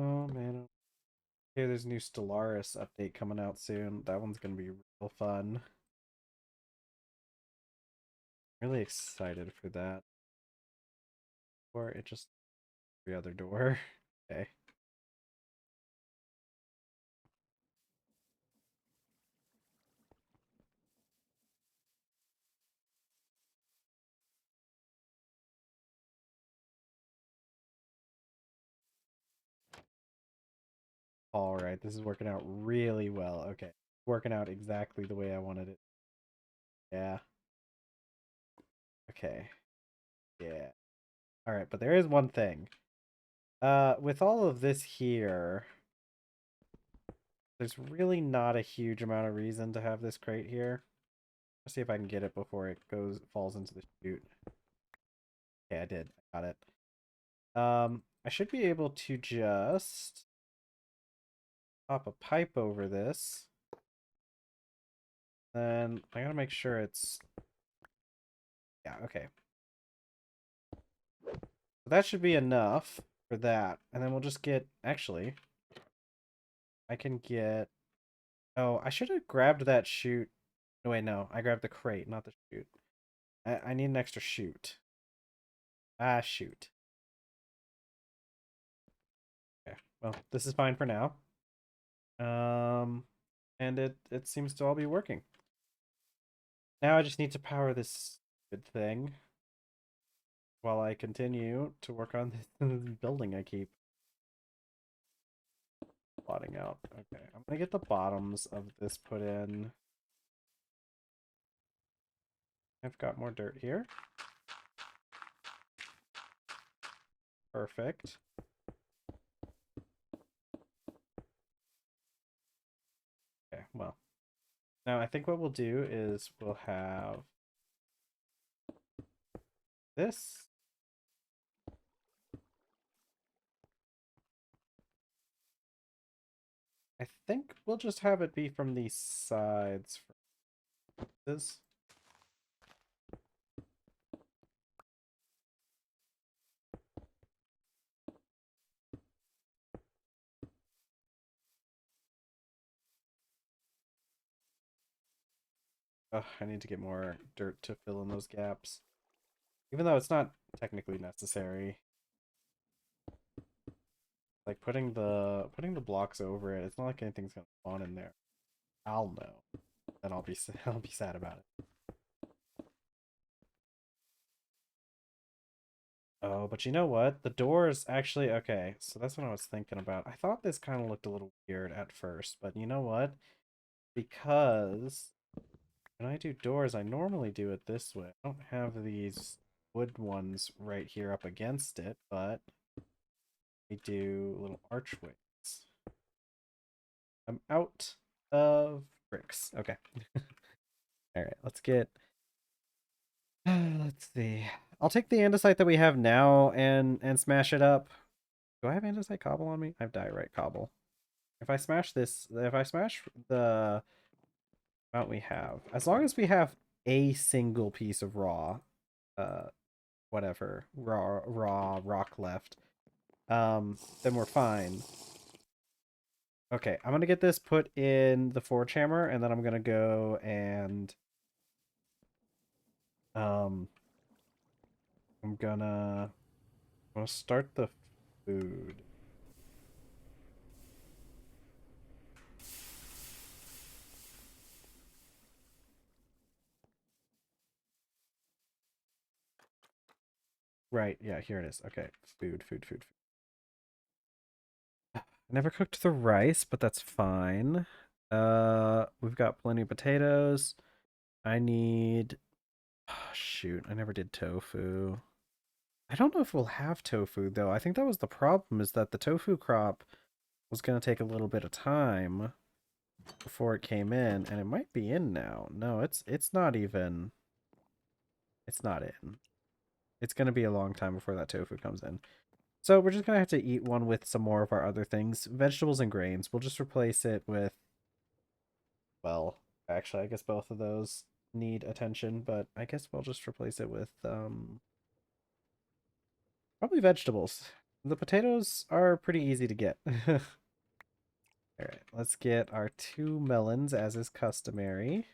Oh man. Okay, there's a new Stellaris update coming out soon. That one's gonna be real fun. Really excited for that. Or it just every other door. Okay. All right, this is working out really well. Okay, working out exactly the way I wanted it. Yeah. Okay. Yeah. All right, but there is one thing. With all of this here, there's really not a huge amount of reason to have this crate here. Let's see if I can get it before it falls into the chute. Okay, I did. I got it. I should be able to just pop a pipe over this. Then I gotta make sure it's... Yeah, okay. So that should be enough for that. And then we'll just get... Actually, I can get... Oh, I should have grabbed that chute. No, wait, no. I grabbed the crate, not the chute. I need an extra chute. Ah, shoot. Okay, well, this is fine for now. And it seems to all be working. Now I just need to power this good thing while I continue to work on this building I keep plotting out. Okay, I'm gonna get the bottoms of this put in. I've got more dirt here. Perfect. Okay, well. Now I think what we'll do is we'll have this. I think we'll just have it be from these sides for this. Ugh, I need to get more dirt to fill in those gaps. Even though it's not technically necessary. Like putting the blocks over it, it's not like anything's gonna spawn in there. I'll know. Then I'll be I'll be sad about it. Oh, but you know what? The doors actually, okay, so that's what I was thinking about. I thought this kind of looked a little weird at first, but you know what? Because when I do doors, I normally do it this way. I don't have these wood ones right here up against it, but we do little archways. I'm out of bricks. Okay. All right, let's get. Let's see. I'll take the andesite that we have now and smash it up. Do I have andesite cobble on me? I have diorite cobble. If I smash this, if I smash the amount we have, as long as we have a single piece of raw, uh, whatever raw rock left, then we're fine. Okay, I'm gonna get this put in the forge hammer, and then I'm gonna go and um, I'm gonna start the food. Right, yeah, here it is. Okay, food. I never cooked the rice, but that's fine. We've got plenty of potatoes. I need. Oh, shoot, I never did tofu. I don't know if we'll have tofu though. I think that was the problem, is that the tofu crop was gonna take a little bit of time before it came in, and it might be in now. No, it's not even. It's not in. It's gonna be a long time before that tofu comes in. So we're just gonna have to eat one with some more of our other things, vegetables and grains. We'll just replace it with, well, actually, I guess both of those need attention, but I guess we'll just replace it with probably vegetables. The potatoes are pretty easy to get. All right, let's get our 2 melons as is customary.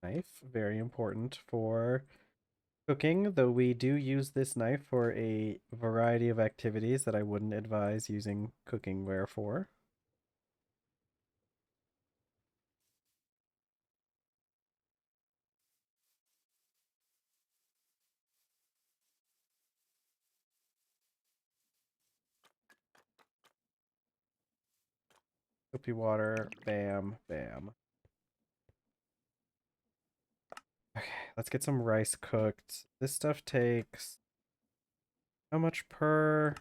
Knife, very important for cooking, though we do use this knife for a variety of activities that I wouldn't advise using cooking ware for. Soapy water, bam, bam. Okay, let's get some rice cooked. This stuff takes how much per?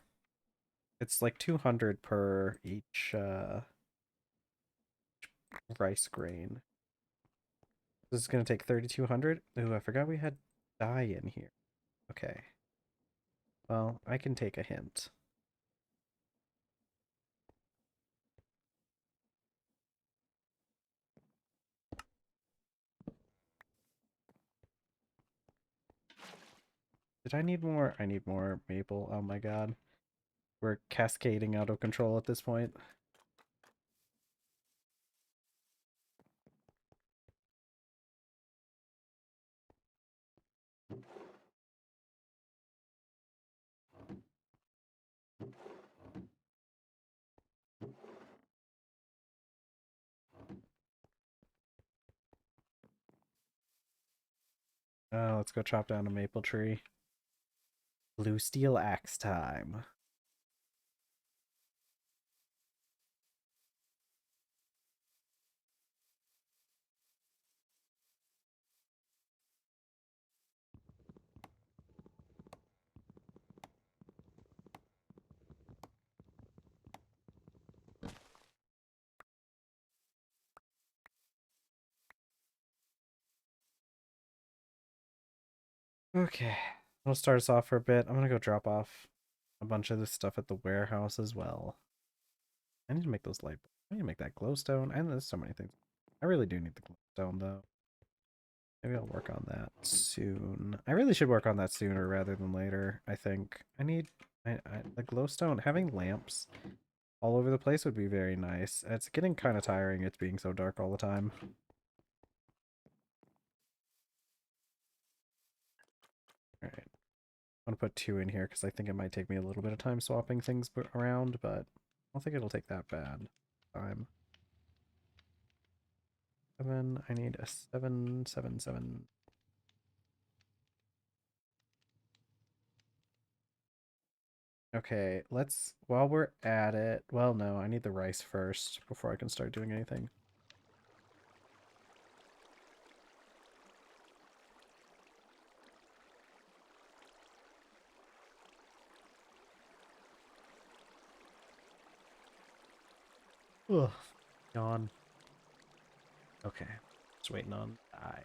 It's like 200 per each rice grain. This is gonna take 3,200. Ooh, I forgot we had dye in here. Okay. Well, I can take a hint. Did I need more? I need more maple. Oh my god. We're cascading out of control at this point. Let's go chop down a maple tree. Blue steel axe time. Okay. I'll start us off for a bit. I'm gonna go drop off a bunch of this stuff at the warehouse as well. I need to make those light bulbs. I need to make that glowstone, and there's so many things. I really do need the glowstone though. Maybe I'll work on that soon. I really should work on that sooner rather than later, I think. The glowstone, having lamps all over the place would be very nice. It's getting kind of tiring, it's being so dark all the time. Alright. I'm gonna put 2 in here because I think it might take me a little bit of time swapping things around, but I don't think it'll take that bad time. 7. I need a 7, 7, 7. Okay, let's, while we're at it, well, no, I need the rice first before I can start doing anything. Ugh, yawn. Okay, just waiting on dye.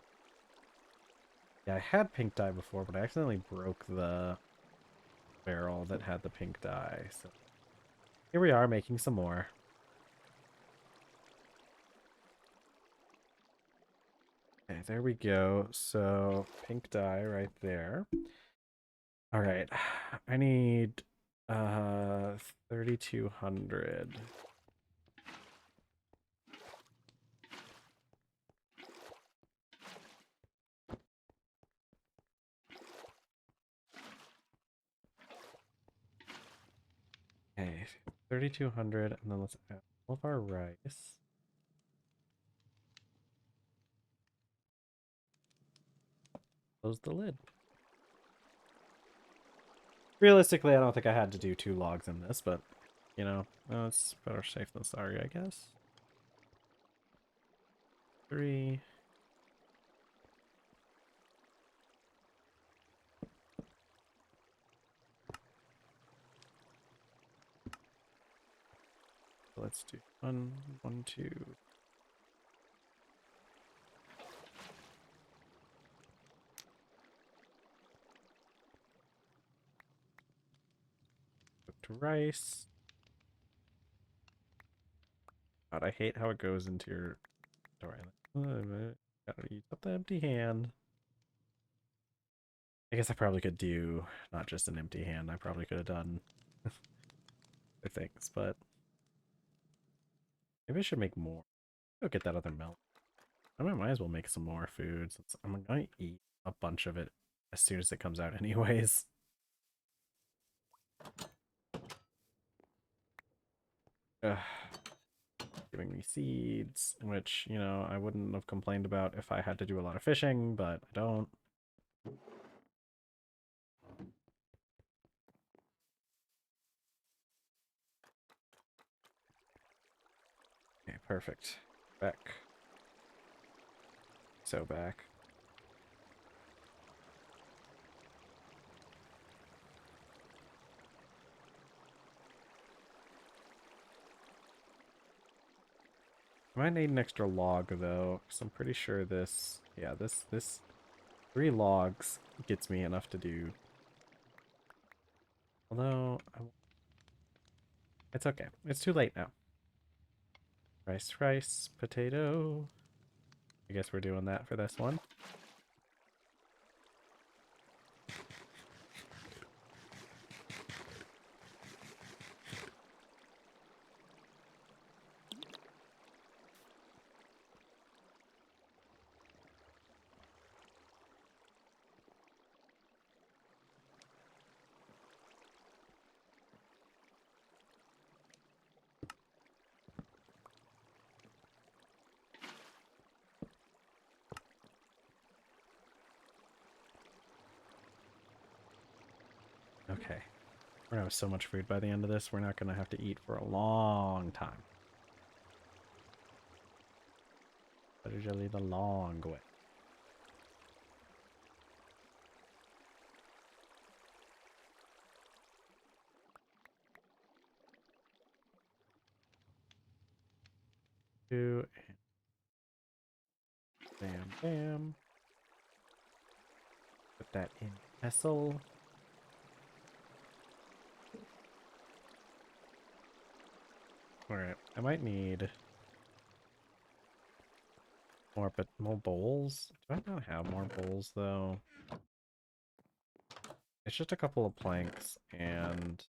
Yeah, I had pink dye before, but I accidentally broke the barrel that had the pink dye, so here we are making some more. Okay, there we go. So pink dye right there. All right. I need 3200. Okay, 3200, and then let's add all of our rice. Close the lid. Realistically, I don't think I had to do 2 logs in this, but you know, it's better safe than sorry, I guess. 3. Let's do 1, 1, 2. Cooked rice. God, I hate how it goes into your door. Gotta use up the empty hand. I guess I probably could do not just an empty hand. I probably could have done other things, but maybe I should make more. Go get that other milk. I might as well make some more food since I'm gonna eat a bunch of it as soon as it comes out anyways. Ugh. Giving me seeds, which, you know, I wouldn't have complained about if I had to do a lot of fishing, but I don't. Okay, perfect. Back. So back. I might need an extra log though, because I'm pretty sure this, yeah, this 3 logs gets me enough to do. Although, it's okay. It's too late now. Rice, rice, potato. I guess we're doing that for this one. Okay. We're gonna have so much food by the end of this, we're not gonna have to eat for a long time. Literally the long way. Two, and bam, bam. Put that in vessel. Alright, I might need more, but more bowls? Do I not have more bowls though? It's just a couple of planks, and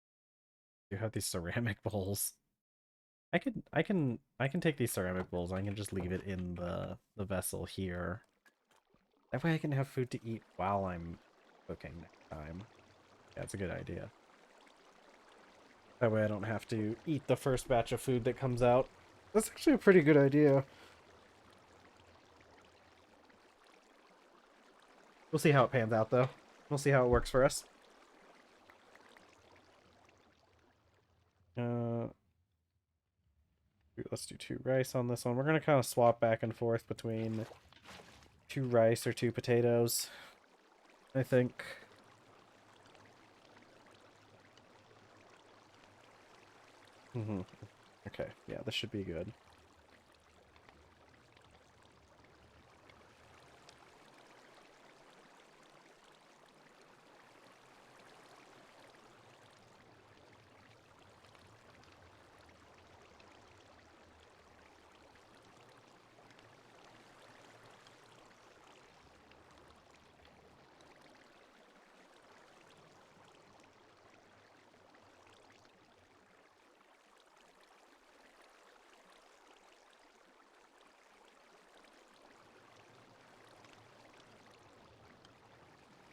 you have these ceramic bowls. I can take these ceramic bowls. I can just leave it in the vessel here. That way I can have food to eat while I'm cooking next time. Yeah, it's a good idea. That way I don't have to eat the first batch of food that comes out. That's actually a pretty good idea. We'll see how it pans out, though. We'll see how it works for us. Let's do 2 rice on this one. We're going to kind of swap back and forth between 2 rice or 2 potatoes, I think. Okay, yeah, this should be good.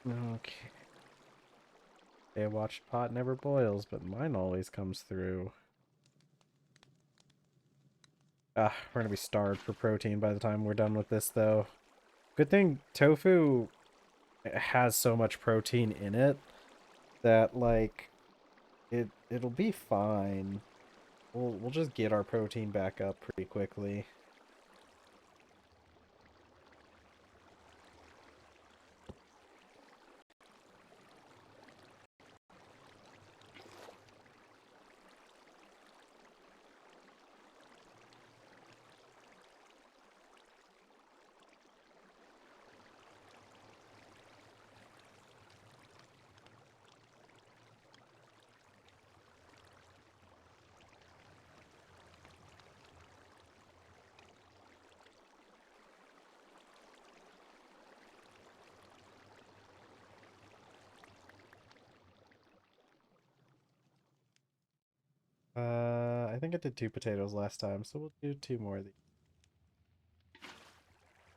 Okay. They watched pot never boils, but mine always comes through. Ah, we're gonna be starved for protein by the time we're done with this, though. Good thing tofu has so much protein in it that, like, it'll be fine. We'll just get our protein back up pretty quickly. I think I did 2 potatoes last time, so we'll do 2 more of these.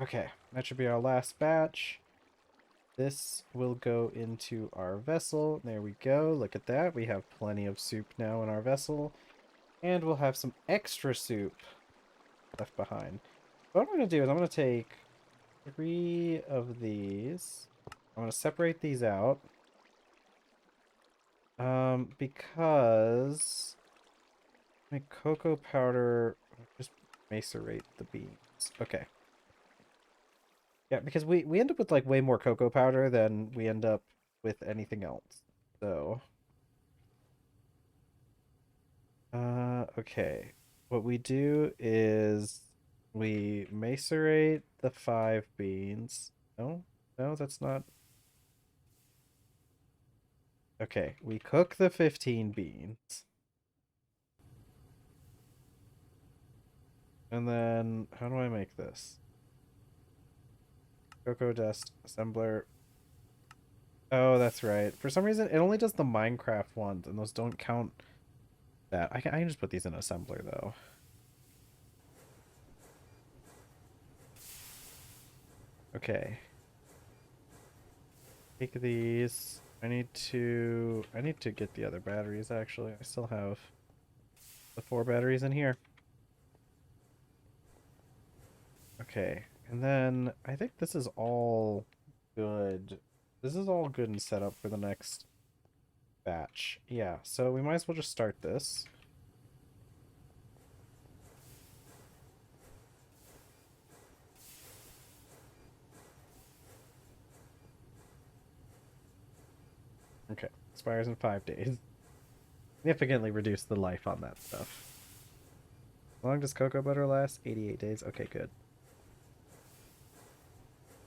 Okay, that should be our last batch. This will go into our vessel. There we go. Look at that. We have plenty of soup now in our vessel. And we'll have some extra soup left behind. What I'm going to do is I'm going to take 3 of these. I'm going to separate these out. Because my cocoa powder, just macerate the beans. Okay. Yeah, because we end up with like way more cocoa powder than we end up with anything else. So, okay. What we do is we macerate the 5 beans. No, no, that's not. Okay, we cook the 15 beans. And then, how do I make this? Cocoa dust assembler. Oh, that's right. For some reason, it only does the Minecraft ones, and those don't count that. I can just put these in assembler, though. Okay. Take these. I need to get the other batteries, actually. I still have the 4 batteries in here. Okay. And then I think this is all good. This is all good and set up for the next batch. Yeah, so we might as well just start this. Okay, expires in 5 days. Significantly reduce the life on that stuff. How long does cocoa butter last? 88 days. Okay, good.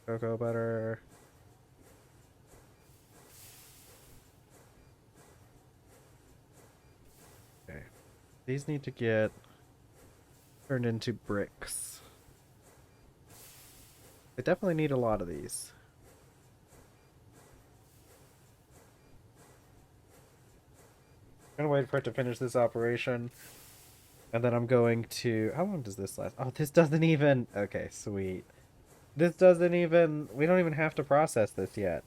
Cocoa butter. Okay. These need to get turned into bricks. I definitely need a lot of these. I'm gonna wait for it to finish this operation. And then I'm going to... How long does this last? Oh, this doesn't even... Okay, sweet. This doesn't even... We don't even have to process this yet.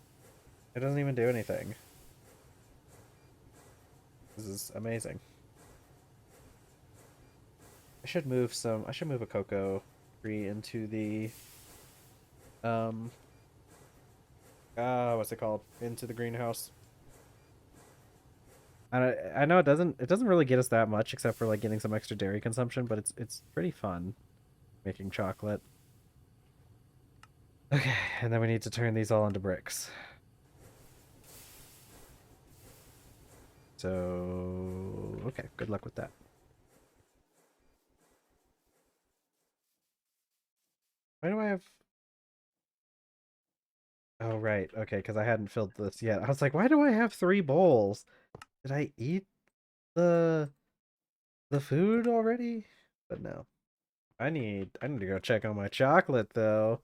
It doesn't even do anything. This is amazing. I should move a cocoa tree into the what's it called? Into the greenhouse. I know it doesn't really get us that much except for like getting some extra dairy consumption, but it's pretty fun making chocolate. Okay, and then we need to turn these all into bricks. So, okay, good luck with that. Why do I have... Oh, right. Okay, because I hadn't filled this yet. I was like, why do I have 3 bowls? Did I eat the food already? But no. I need to go check on my chocolate though.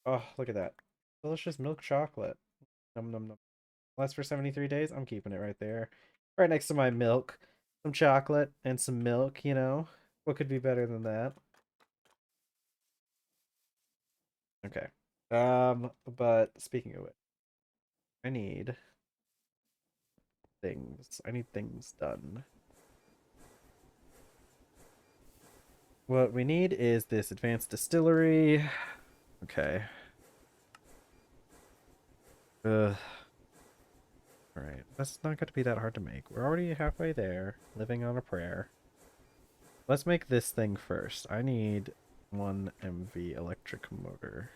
Oh, look at that. Delicious milk chocolate. Num num num. Lasts for 73 days. I'm keeping it right there. Right next to my milk. Some chocolate and some milk, you know. What could be better than that? Okay. But speaking of it, I need things. I need things done. What we need is this advanced distillery. Okay. Ugh. Alright. That's not going to be that hard to make. We're already halfway there, living on a prayer. Let's make this thing first. I need 1 MV electric motor.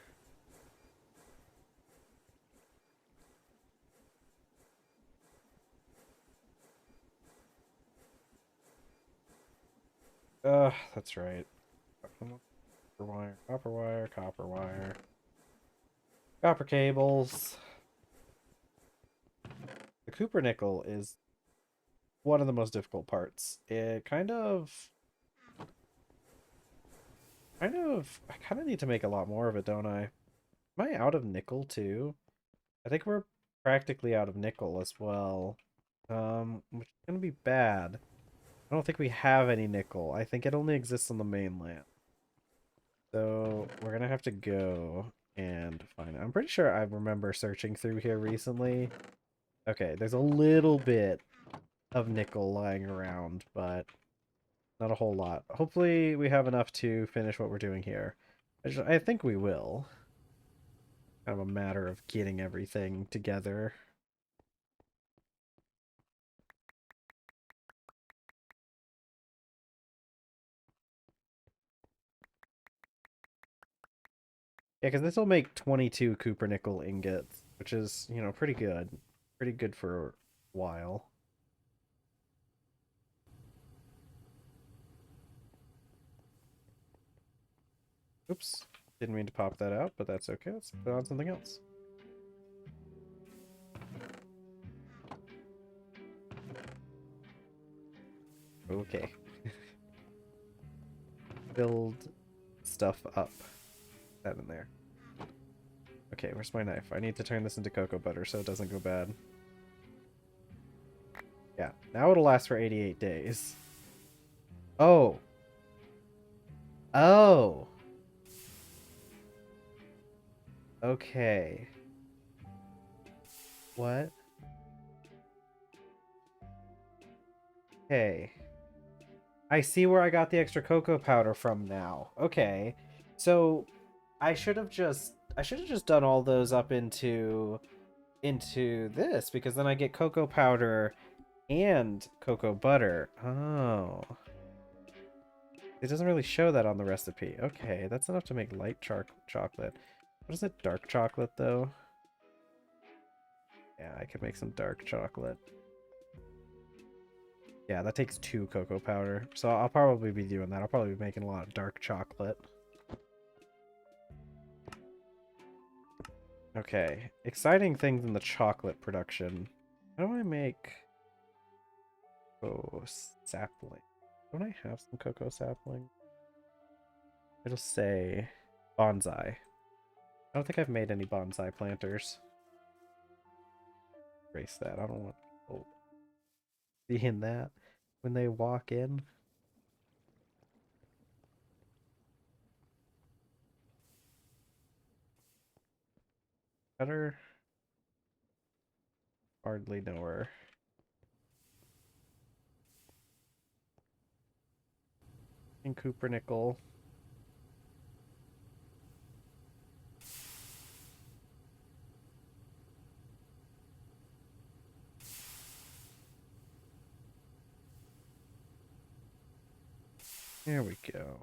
That's right. Copper wire, copper wire, copper wire. Copper cables. The Cooper nickel is one of the most difficult parts. It I kind of need to make a lot more of it, don't I? Am I out of nickel too? I think we're practically out of nickel as well. Which is gonna be bad. I don't think we have any nickel. I think it only exists on the mainland. So we're gonna have to go and find it. I'm pretty sure I remember searching through here recently. Okay, there's a little bit of nickel lying around, but not a whole lot. Hopefully we have enough to finish what we're doing here. I think we will. Kind of a matter of getting everything together. Yeah, because this will make 22 Cooper nickel ingots, which is, you know, pretty good. Pretty good for a while. Oops. Didn't mean to pop that out, but that's okay. Let's put on something else. Okay. Build stuff up. That in there. Okay, where's my knife? I need to turn this into cocoa butter so it doesn't go bad. Yeah, now it'll last for 88 days. Oh. Oh. Okay. What? Okay. I see where I got the extra cocoa powder from now. Okay. So I should have just done all those up into this because then I get cocoa powder and cocoa butter. Oh. It doesn't really show that on the recipe. Okay, that's enough to make light chocolate. What is it, dark chocolate though? Yeah, I could make some dark chocolate. Yeah, that takes 2 cocoa powder. So I'll probably be doing that. I'll probably be making a lot of dark chocolate. Okay, exciting things in the chocolate production. How do I make... Oh, sapling. Don't I have some cocoa sapling? It'll say bonsai. I don't think I've made any bonsai planters. Erase that. I don't want people seeing that when they walk in. Better. Hardly know her. And Cooper nickel. Here we go.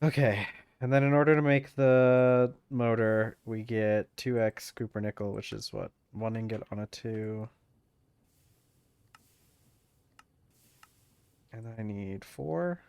Okay, and then in order to make the motor, we get 2x copper nickel, which is what? 1 ingot on a 2. And I need 4.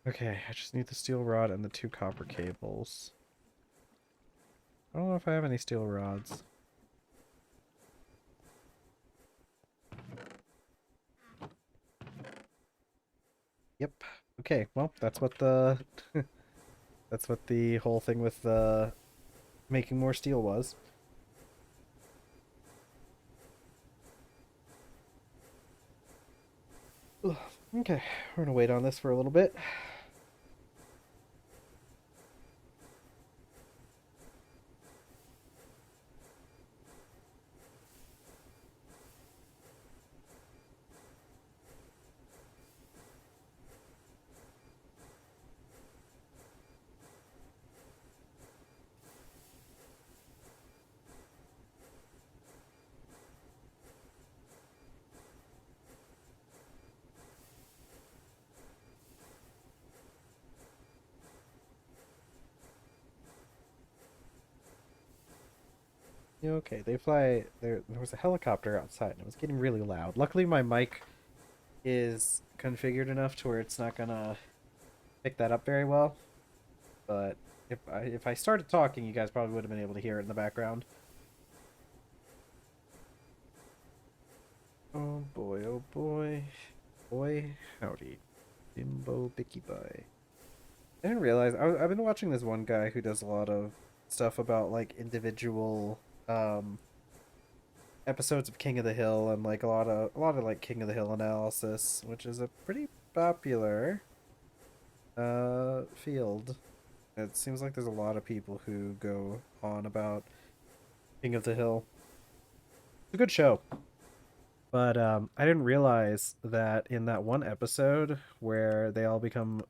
Okay, I just need the steel rod and the 2 copper cables. I don't know if I have any steel rods. Yep. Okay, well, that's what the that's what the whole thing with making more steel was. Ugh. Okay, we're gonna wait on this for a little bit. Yeah, okay, they fly. There was a helicopter outside, and it was getting really loud. Luckily, my mic is configured enough to where it's not gonna pick that up very well. But if I started talking, you guys probably would have been able to hear it in the background. Oh boy, oh boy. Boy, howdy. Bimbo Bicky Boy. I didn't realize, I've been watching this one guy who does a lot of stuff about, like, individual, episodes of King of the Hill and, like, a lot of, like, King of the Hill analysis, which is a pretty popular, field. It seems like there's a lot of people who go on about King of the Hill. It's a good show. But I didn't realize that in that one episode where they all become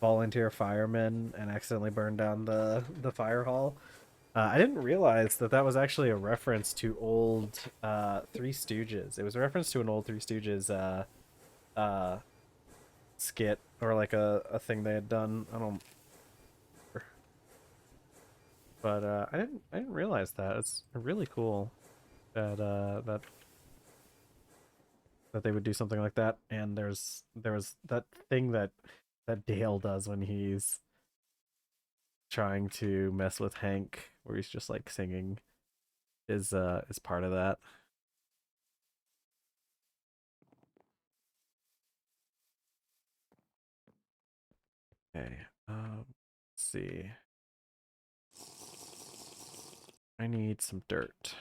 volunteer firemen and accidentally burn down the fire hall, I didn't realize that that was actually a reference to old Three Stooges. It was a reference to an old Three Stooges uh, skit or like a thing they had done. I don't, but I didn't realize that. It's really cool that that they would do something like that. And there was that thing that Dale does when he's trying to mess with Hank, where he's just like singing, is part of that. Okay, let's see. I need some dirt.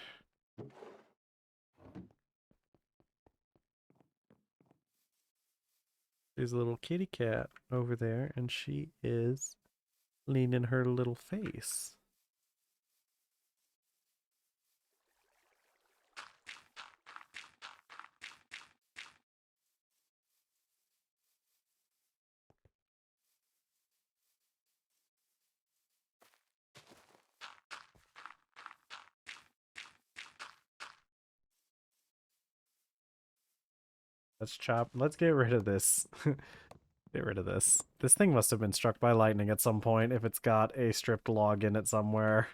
There's a little kitty cat over there, and she is leaning her little face. Let's chop. Let's get rid of this. Get rid of this. This thing must have been struck by lightning at some point if it's got a stripped log in it somewhere.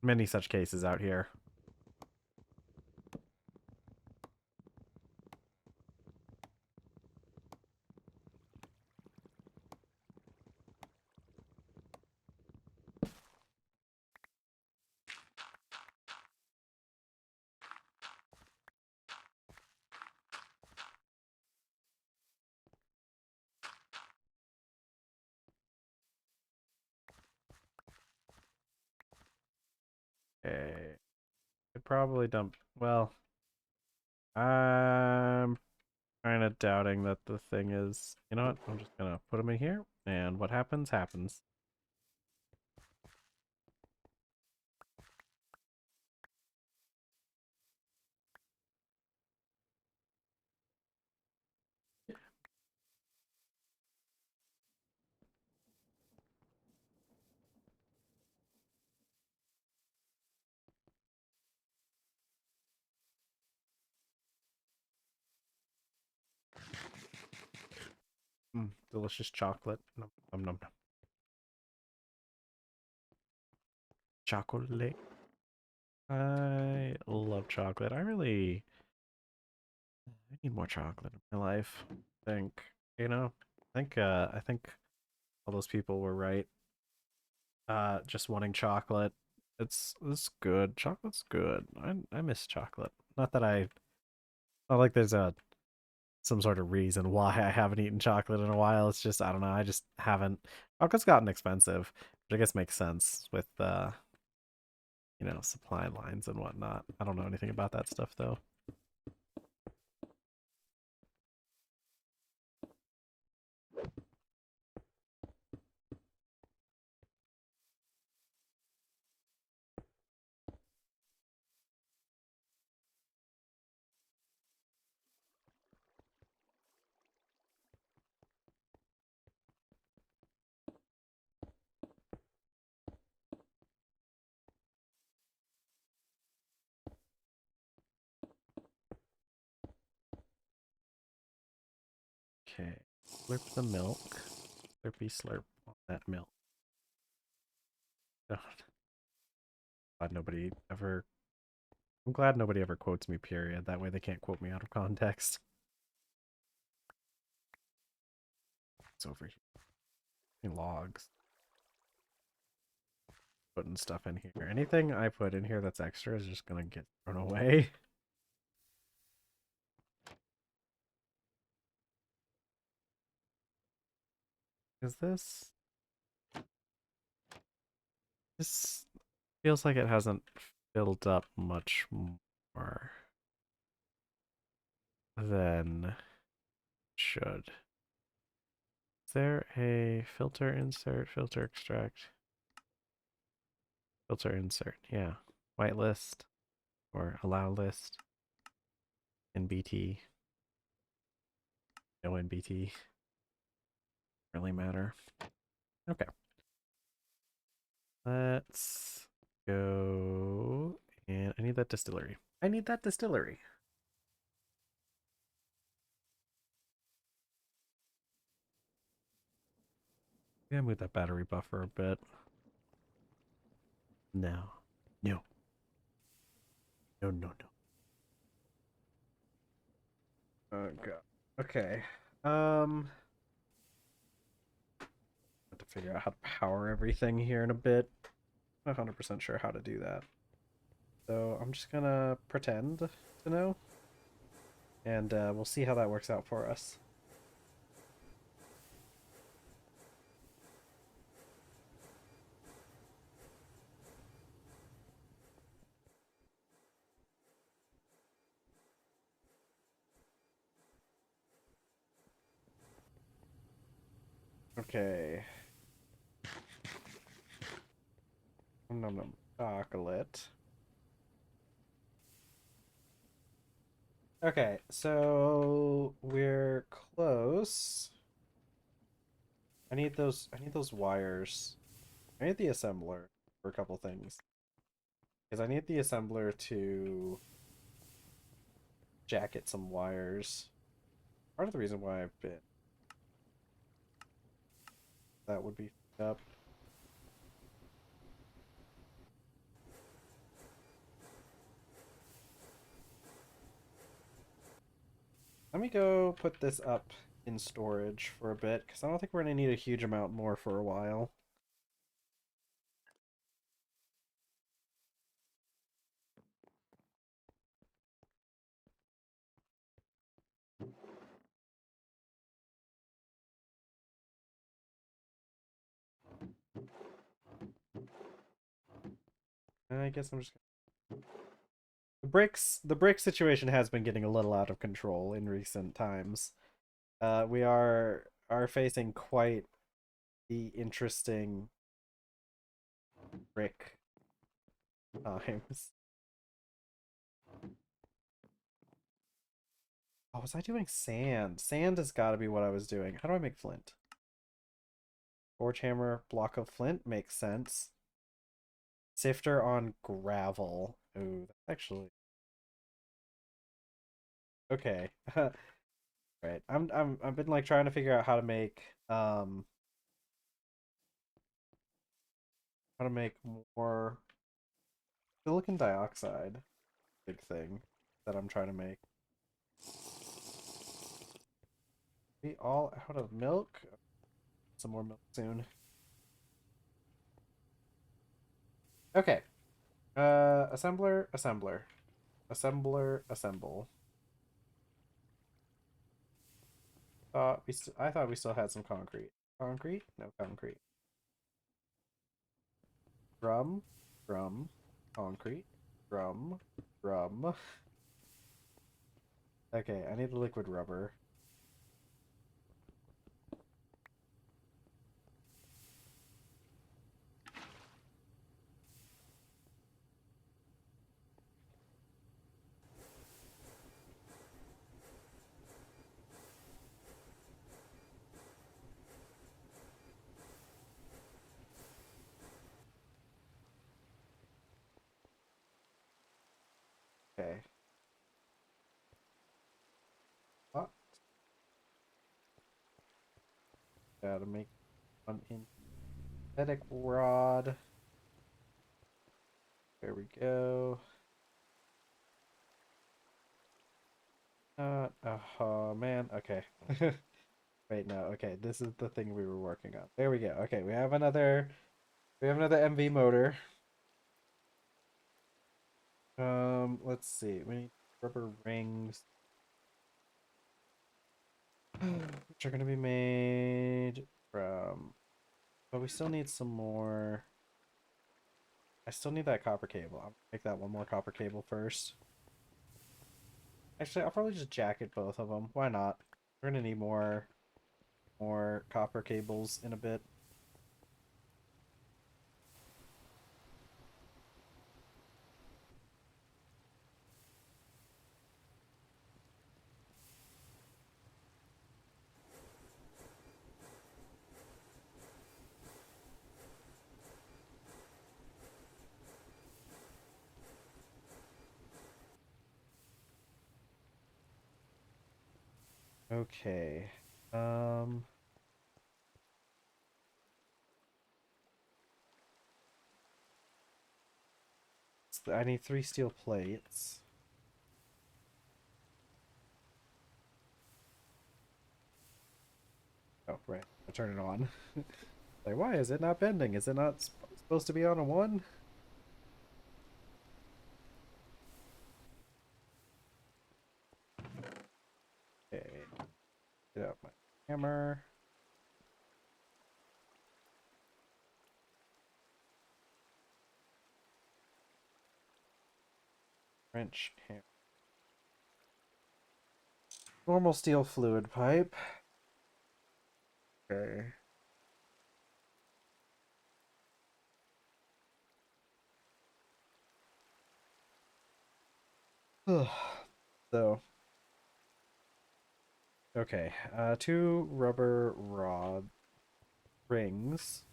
Many such cases out here. Okay. Could probably dump. Well, um, Kind of doubting that the thing is, you know what? I'm just gonna put them in here, and what happens, happens. Delicious chocolate. Nom, nom, nom, nom. Chocolate. I love chocolate. I need more chocolate in my life. I think, you know, I think all those people were right. Just wanting chocolate. It's good. Chocolate's good. I miss chocolate. Not that I not like there's a some sort of reason why I haven't eaten chocolate in a while. It's just I don't know. I just haven't. Chocolate's gotten expensive, which I guess makes sense with supply lines and whatnot. I don't know anything about that stuff though. Okay, slurp the milk. Slurpy slurp on that milk. God, glad nobody ever. I'm glad nobody ever quotes me. Period. That way they can't quote me out of context. It's over here. Logs. Putting stuff in here. Anything I put in here that's extra is just gonna get thrown away. Is this feels like it hasn't filled up much more than it should. Is there a filter insert, filter extract, filter insert? Yeah. Whitelist or allow list, NBT, no NBT. Really matter. Okay. Let's go. And I need that distillery. I need that distillery. Yeah, move that battery buffer a bit. No. No. No, no, no. Oh god. Okay. Have to figure out how to power everything here in a bit. Not 100% sure how to do that. So I'm just gonna pretend to know. And we'll see how that works out for us. Okay. Nom nom. Chocolate. Okay, so we're close. I need those wires. I need the assembler for a couple things. Because I need the assembler to jacket some wires. Part of the reason why I've been that would be up. Let me go put this up in storage for a bit, because I don't think we're going to need a huge amount more for a while. I guess I'm just The brick situation has been getting a little out of control in recent times. We are facing quite the interesting brick times. Oh, was I doing sand? Sand has got to be what I was doing. How do I make flint? Forge hammer, block of flint makes sense. Sifter on gravel. Ooh, that's actually okay. Right. I've been like trying to figure out how to make more silicon dioxide. Big thing that I'm trying to make. We all out of milk? Some more milk soon. Okay. Assembler, assembler. Assembler, assemble. I thought we still had some concrete. Concrete? No concrete. Drum, drum, concrete, drum, drum. Okay, I need the liquid rubber. Okay. Oh, gotta make one synthetic rod. There we go. Oh man. Okay. Wait, no. Okay, this is the thing we were working on. There we go. Okay, we have another MV motor. Let's see. We need rubber rings, which are gonna be made from. But we still need some more. I still need that copper cable. I'll make that one more copper cable first. Actually, I'll probably just jacket both of them. Why not? We're gonna need more copper cables in a bit. Okay. Um, I need 3 steel plates. Oh, right. I turn it on. Like, why is it not bending? Is it not supposed to be on a 1? Okay. Get out my hammer. Wrench hammer. Normal steel fluid pipe. Okay. So, okay. 2 rubber rod rings.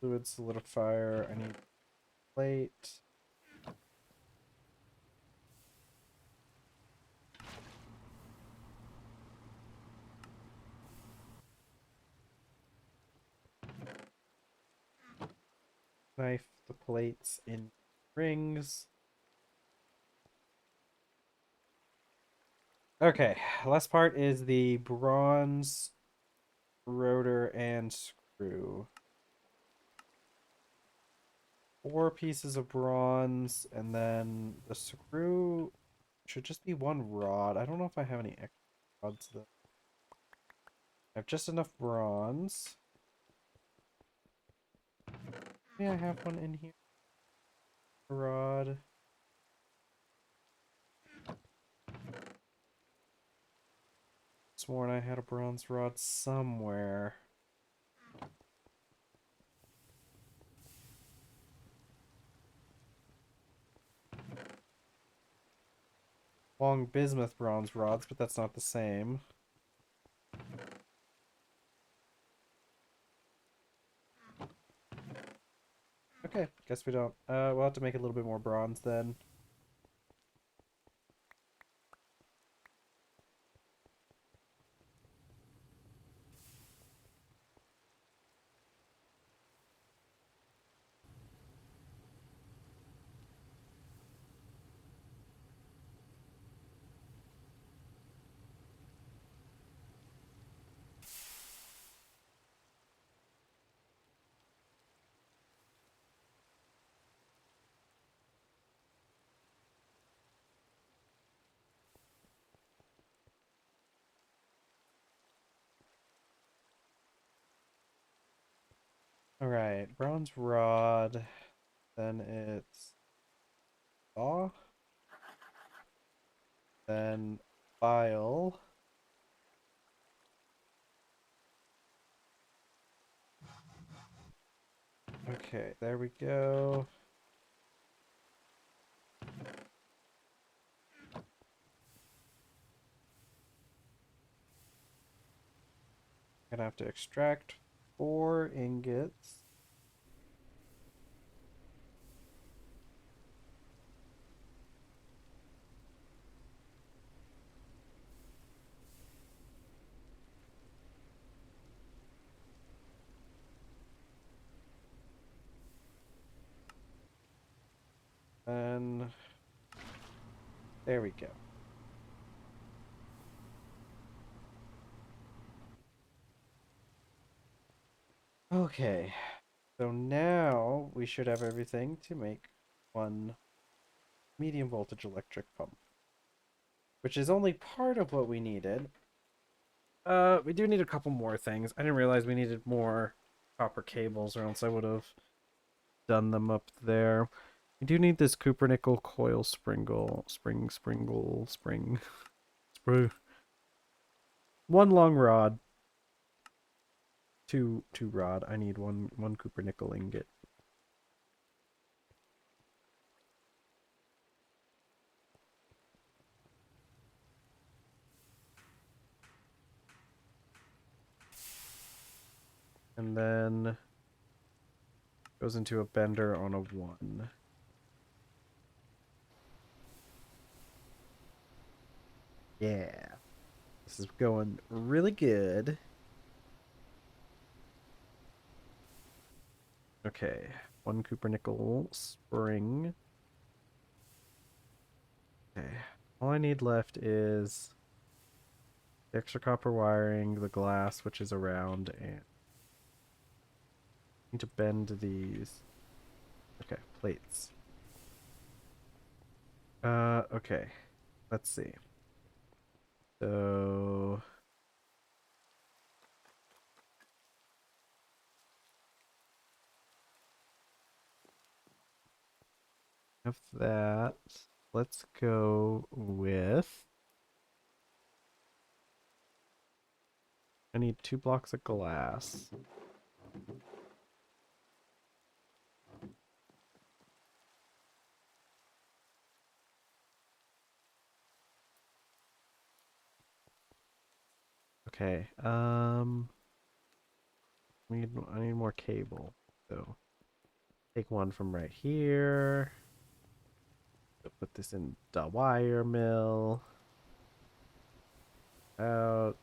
Fluid solidifier. I need plate. Knife the plates in rings. Okay, last part is the bronze rotor and screw. 4 pieces of bronze, and then the screw should just be 1 rod. I don't know if I have any extra rods though. I have just enough bronze. Yeah, I have one in here. Rod. Sworn I had a bronze rod somewhere. Long bismuth bronze rods, but that's not the same. Okay, guess we don't. We'll have to make a little bit more bronze then. Alright, bronze rod. Then it's saw. Then file. Okay, there we go. Gonna have to extract 4 ingots. And there we go. Okay, so now we should have everything to make one medium voltage electric pump, which is only part of what we needed. We do need a couple more things. I didn't realize we needed more copper cables, or else I would have done them up there. We do need this copper nickel coil spring. One long rod. Two rod. I need one copper nickel ingot. And then goes into a bender on a 1. Yeah. This is going really good. Okay. 1 copper nickel spring. Okay. All I need left is the extra copper wiring, the glass, which is around, and I need to bend these. Okay, plates. Okay. Let's see. So have that. Let's go with. I need 2 blocks of glass. Okay. I need more cable. So take one from right here. Put this in the wire mill. Out.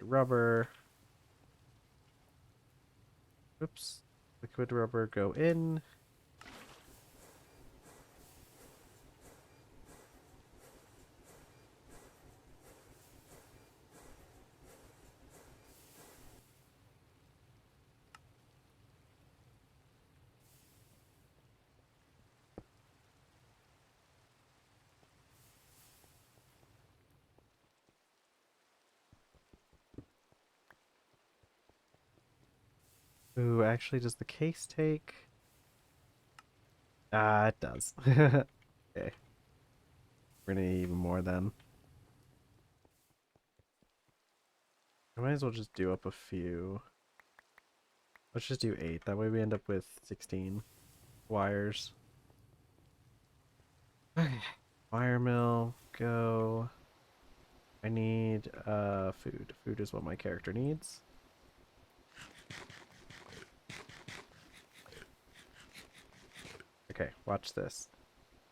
Rubber. Oops. Liquid rubber go in. Ooh, actually, does the case take? Ah, it does. Okay. We're gonna need even more then. I might as well just do up a few. Let's just do 8. That way we end up with 16 wires. Okay. Wire mill, go. I need food. Food is what my character needs. Okay, watch this.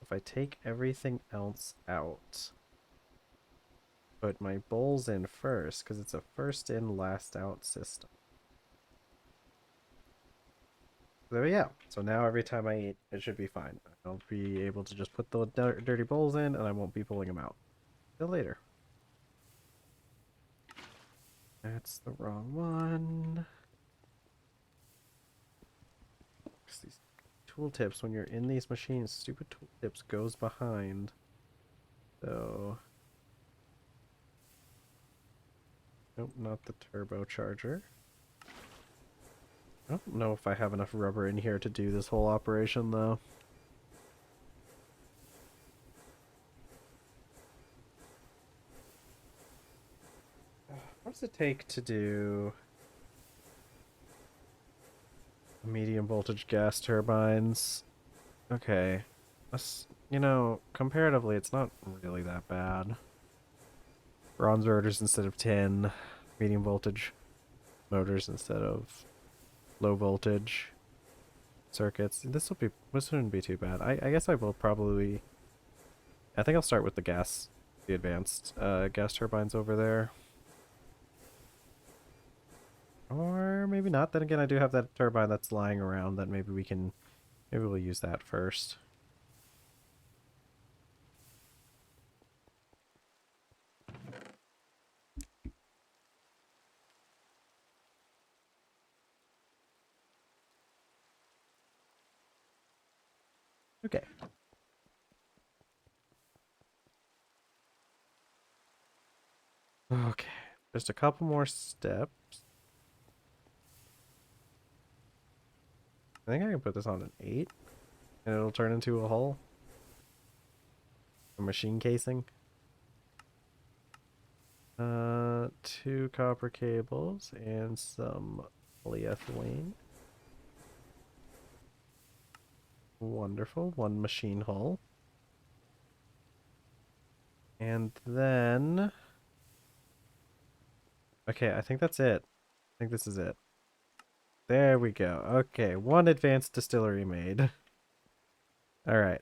If I take everything else out, put my bowls in first, because it's a first in, last out system. There we go. So now every time I eat, it should be fine. I'll be able to just put the dirty bowls in, and I won't be pulling them out. Till later. That's the wrong one. These tooltips, when you're in these machines, stupid tooltips goes behind. So... Nope, not the turbocharger. I don't know if I have enough rubber in here to do this whole operation, though. What does it take to do medium voltage gas turbines? Okay. You know, comparatively, it's not really that bad. Bronze rotors instead of tin. Medium voltage motors instead of low voltage circuits. This wouldn't be too bad. I guess I will probably... I think I'll start with the advanced gas turbines over there. Or maybe not. Then again, I do have that turbine that's lying around that maybe we'll use that first. Okay. Okay. Just a couple more steps. I think I can put this on an 8 and it'll turn into a hull. A machine casing. 2 copper cables and some polyethylene. Wonderful. 1 machine hull. And then... Okay, I think that's it. I think this is it. There we go. Okay, 1 advanced distillery made. Alright.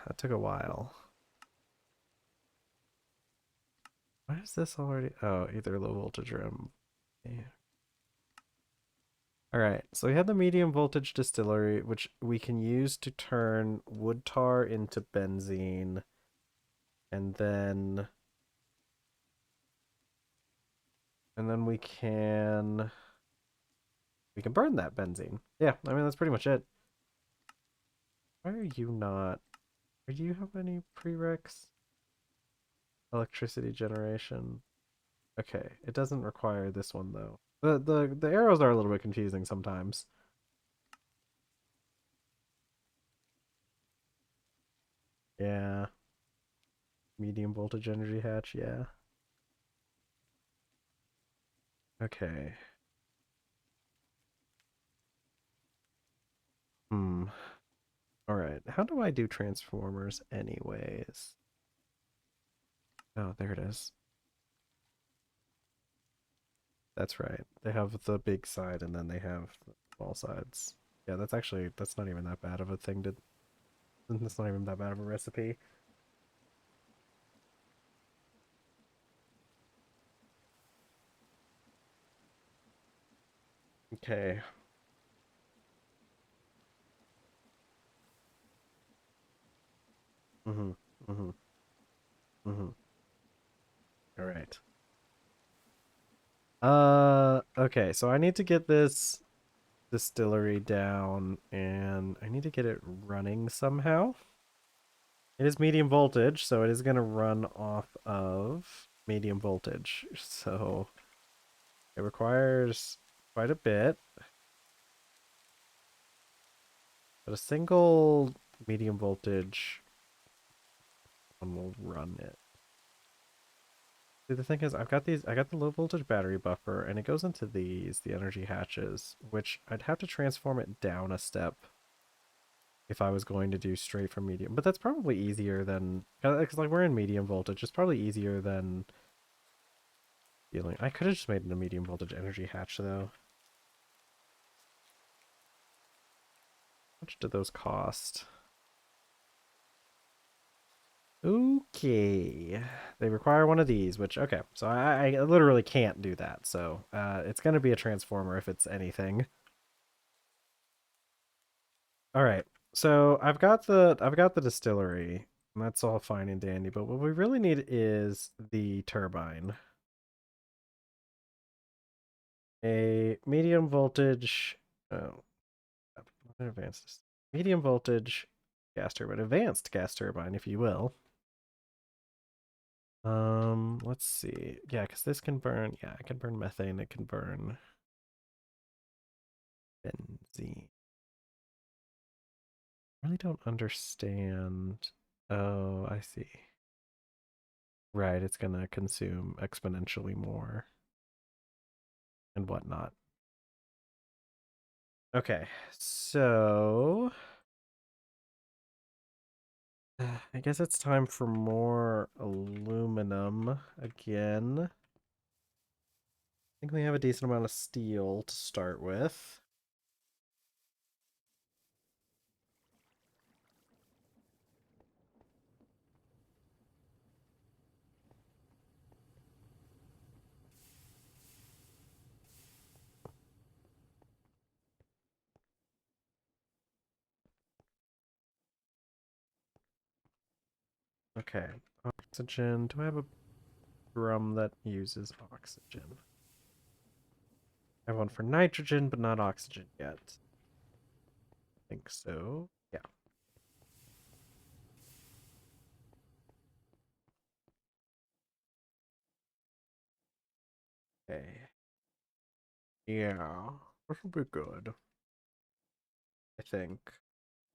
That took a while. Why is this already... Oh, either low voltage or yeah. Alright, so we have the medium voltage distillery, which we can use to turn wood tar into benzene. And then... we can... We can burn that benzene. Yeah, I mean, that's pretty much it. Why are you not... Do you have any prereqs? Electricity generation. Okay, it doesn't require this one, though. The arrows are a little bit confusing sometimes. Yeah. Medium voltage energy hatch, yeah. Okay. Hmm. Alright. How do I do transformers anyways? Oh, there it is. That's right. They have the big side and then they have the small sides. Yeah, that's not even that bad of a thing to... That's not even that bad of a recipe. Okay. Mm-hmm. Mm-hmm. Mm-hmm. Alright. Okay, so I need to get this distillery down and I need to get it running somehow. It is medium voltage, so it is going to run off of medium voltage. So it requires quite a bit. But a single medium voltage one will run it. See, the thing is, I got the low voltage battery buffer, and it goes into the energy hatches, which I'd have to transform it down a step if I was going to do straight from medium. But that's probably easier than, because like we're in medium voltage, it's probably easier than dealing. I could have just made it a medium voltage energy hatch though. How much did those cost? Okay. They require one of these, which, okay. So I literally can't do that. So it's going to be a transformer if it's anything. All right. So I've got the distillery, and that's all fine and dandy, but what we really need is the turbine. A medium voltage, oh, advanced, medium voltage gas turbine, advanced gas turbine, if you will. Let's see. Yeah, because this can burn. Yeah, it can burn methane. It can burn benzene. I really don't understand. Oh, I see. Right, it's gonna consume exponentially more and whatnot. Okay, so I guess it's time for more aluminum again. I think we have a decent amount of steel to start with. Okay, oxygen. Do I have a drum that uses oxygen? I have one for nitrogen, but not oxygen yet. I think so. Yeah. Okay. Yeah, this will be good. I think.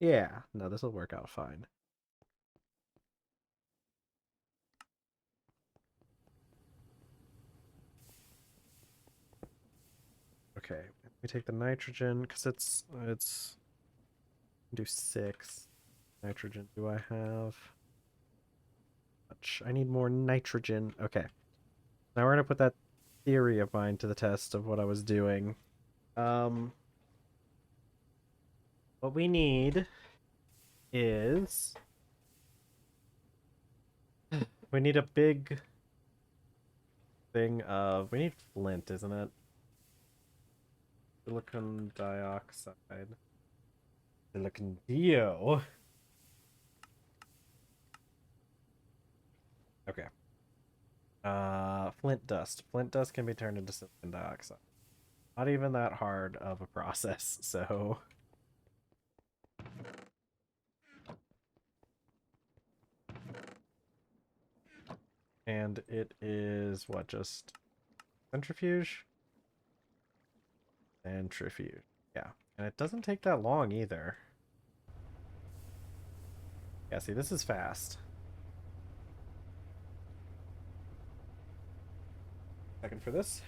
Yeah, no, this will work out fine. Okay, we take the nitrogen because it's do 6 nitrogen. Do I have much? I need more nitrogen. Okay, now we're gonna put that theory of mine to the test of what I was doing. Um, what we need is we need a big thing of we need flint, isn't it? Silicon dioxide. Silicon dio. Okay. Flint dust. Flint dust can be turned into silicon dioxide. Not even that hard of a process, so. And it is what, just centrifuge? Centrifuge. Yeah. And it doesn't take that long either. Yeah, see, this is fast. Second for this.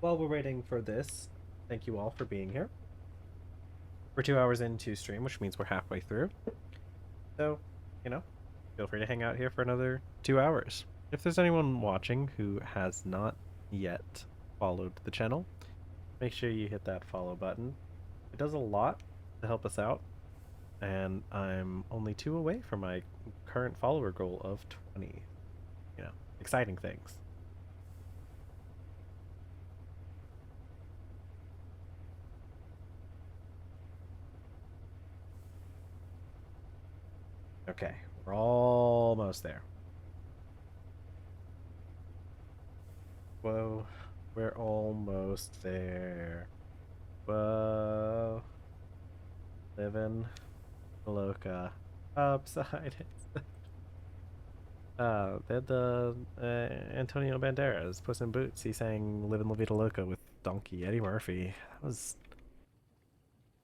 While we're waiting for this, thank you all for being here. We're 2 hours into stream, which means we're halfway through. So, you know, feel free to hang out here for another 2 hours. If there's anyone watching who has not yet followed the channel, make sure you hit that follow button. It does a lot to help us out, and I'm only 2 away from my current follower goal of 20. You know, exciting things. Okay, we're almost there. Whoa, we're almost there. Whoa. Living Loca. Upside. They had the Antonio Banderas, Puss in Boots. He sang "Livin' La Vida Loca" with Donkey Eddie Murphy. That's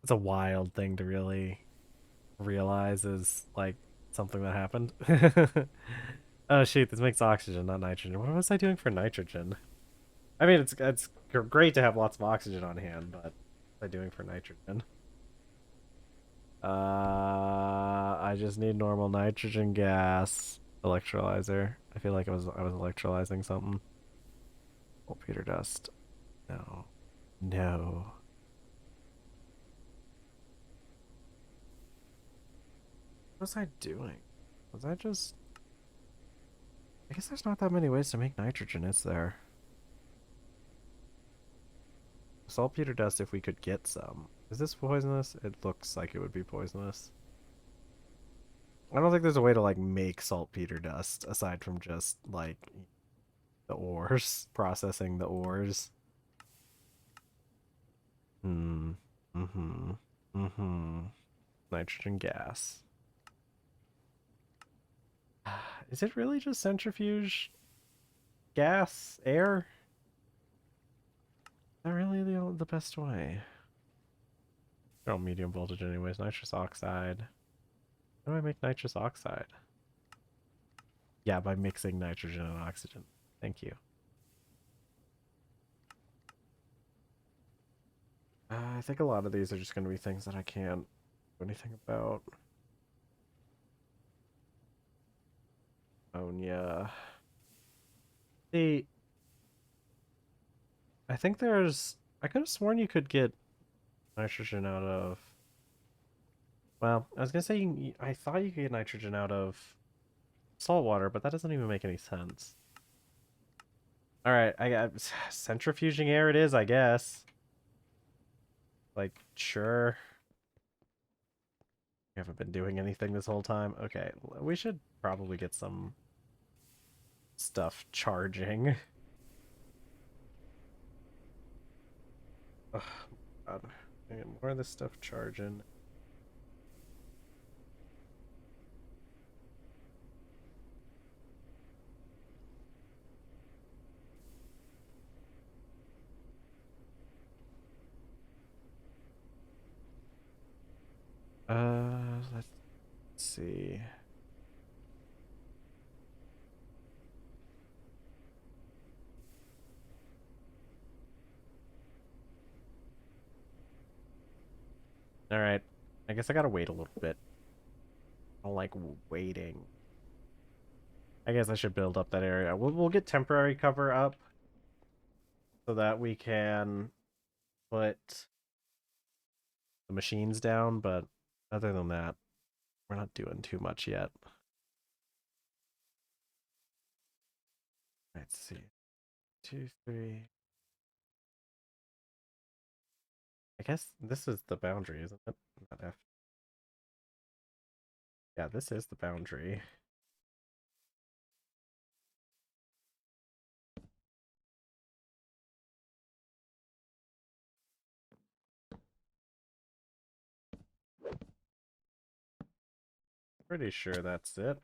It's a wild thing to really realize is like something that happened. Oh shoot, this makes oxygen, not nitrogen. What was I doing for nitrogen? I mean, it's great to have lots of oxygen on hand, but what was I doing for nitrogen? I just need normal nitrogen gas electrolyzer. I feel like I was electrolyzing something. Saltpeter dust. No. No. What was I doing? Was I just... I guess there's not that many ways to make nitrogen, is there? Saltpeter dust if we could get some. Is this poisonous? It looks like it would be poisonous. I don't think there's a way to like make saltpeter dust aside from just like the ores, processing the ores. Hmm. Mm-hmm. Mm-hmm. Nitrogen gas. Is it really just centrifuge gas, air? Is that really the best way? Oh, medium voltage anyways. Nitrous oxide. How do I make nitrous oxide? Yeah, by mixing nitrogen and oxygen. Thank you. I think a lot of these are just going to be things that I can't do anything about. Ammonia. See, I think there's... I could have sworn you could get nitrogen out of... Well, I was going to say I thought you could get nitrogen out of salt water, but that doesn't even make any sense. Alright, I got... Centrifuging air it is, I guess. Like, sure. We haven't been doing anything this whole time. Okay, we should probably get some stuff charging. Ugh, God. More of this stuff charging. Let's see. All right. I guess I gotta wait a little bit. I don't like waiting. I guess I should build up that area. We'll get temporary cover up so that we can put the machines down, but other than that, we're not doing too much yet. Let's see. 2, 3. I guess this is the boundary, isn't it? Not F. Yeah, this is the boundary. Pretty sure that's it.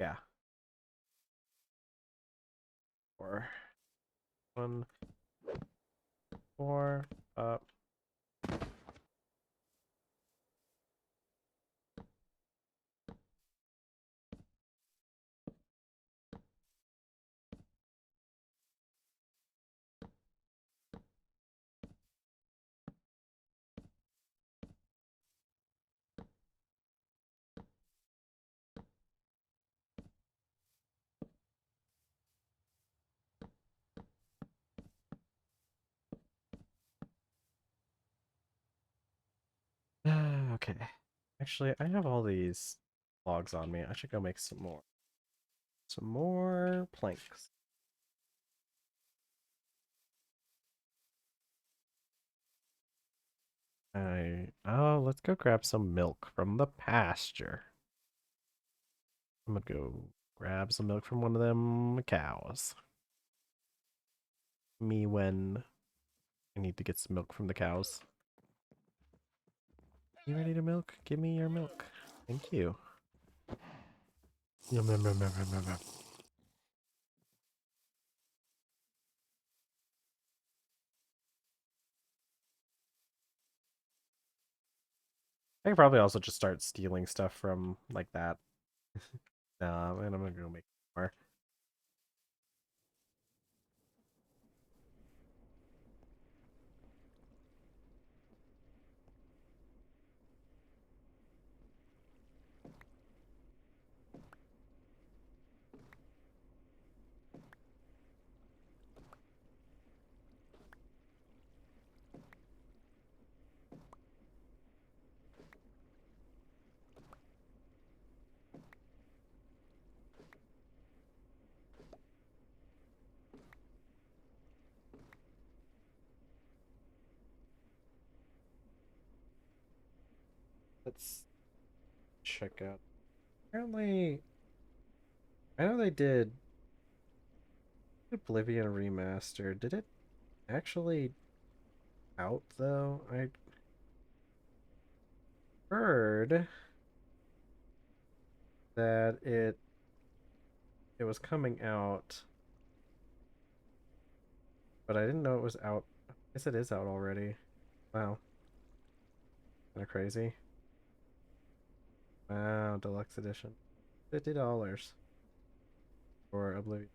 Yeah. Or 1, 4, up. Okay. Actually, I have all these logs on me. I should go make some more. Some more planks. Oh, let's go grab some milk from the pasture. I'm gonna go grab some milk from one of them cows. Me when I need to get some milk from the cows. You ready to milk? Give me your milk. Thank you. Yum, yum, yum, yum, yum, yum. I can probably also just start stealing stuff from like that. Nah, and I'm gonna go make more. Let's check out. Apparently, I know they did Oblivion Remastered. Did it actually out though? I heard that it was coming out, but I didn't know it was out. I guess it is out already. Wow, kind of crazy. Wow, deluxe edition, $50 for Oblivion.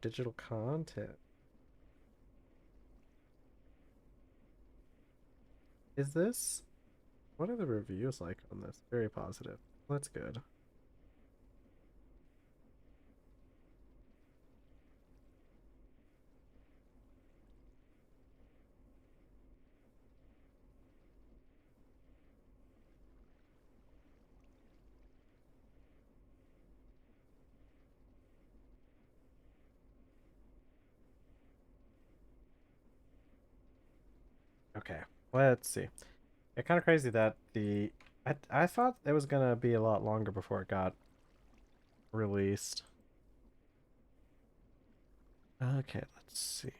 Digital content. Is this? What are the reviews like on this? Very positive. That's good. Okay, let's see. It's kind of crazy that I thought it was gonna be a lot longer before it got released. Okay, let's see.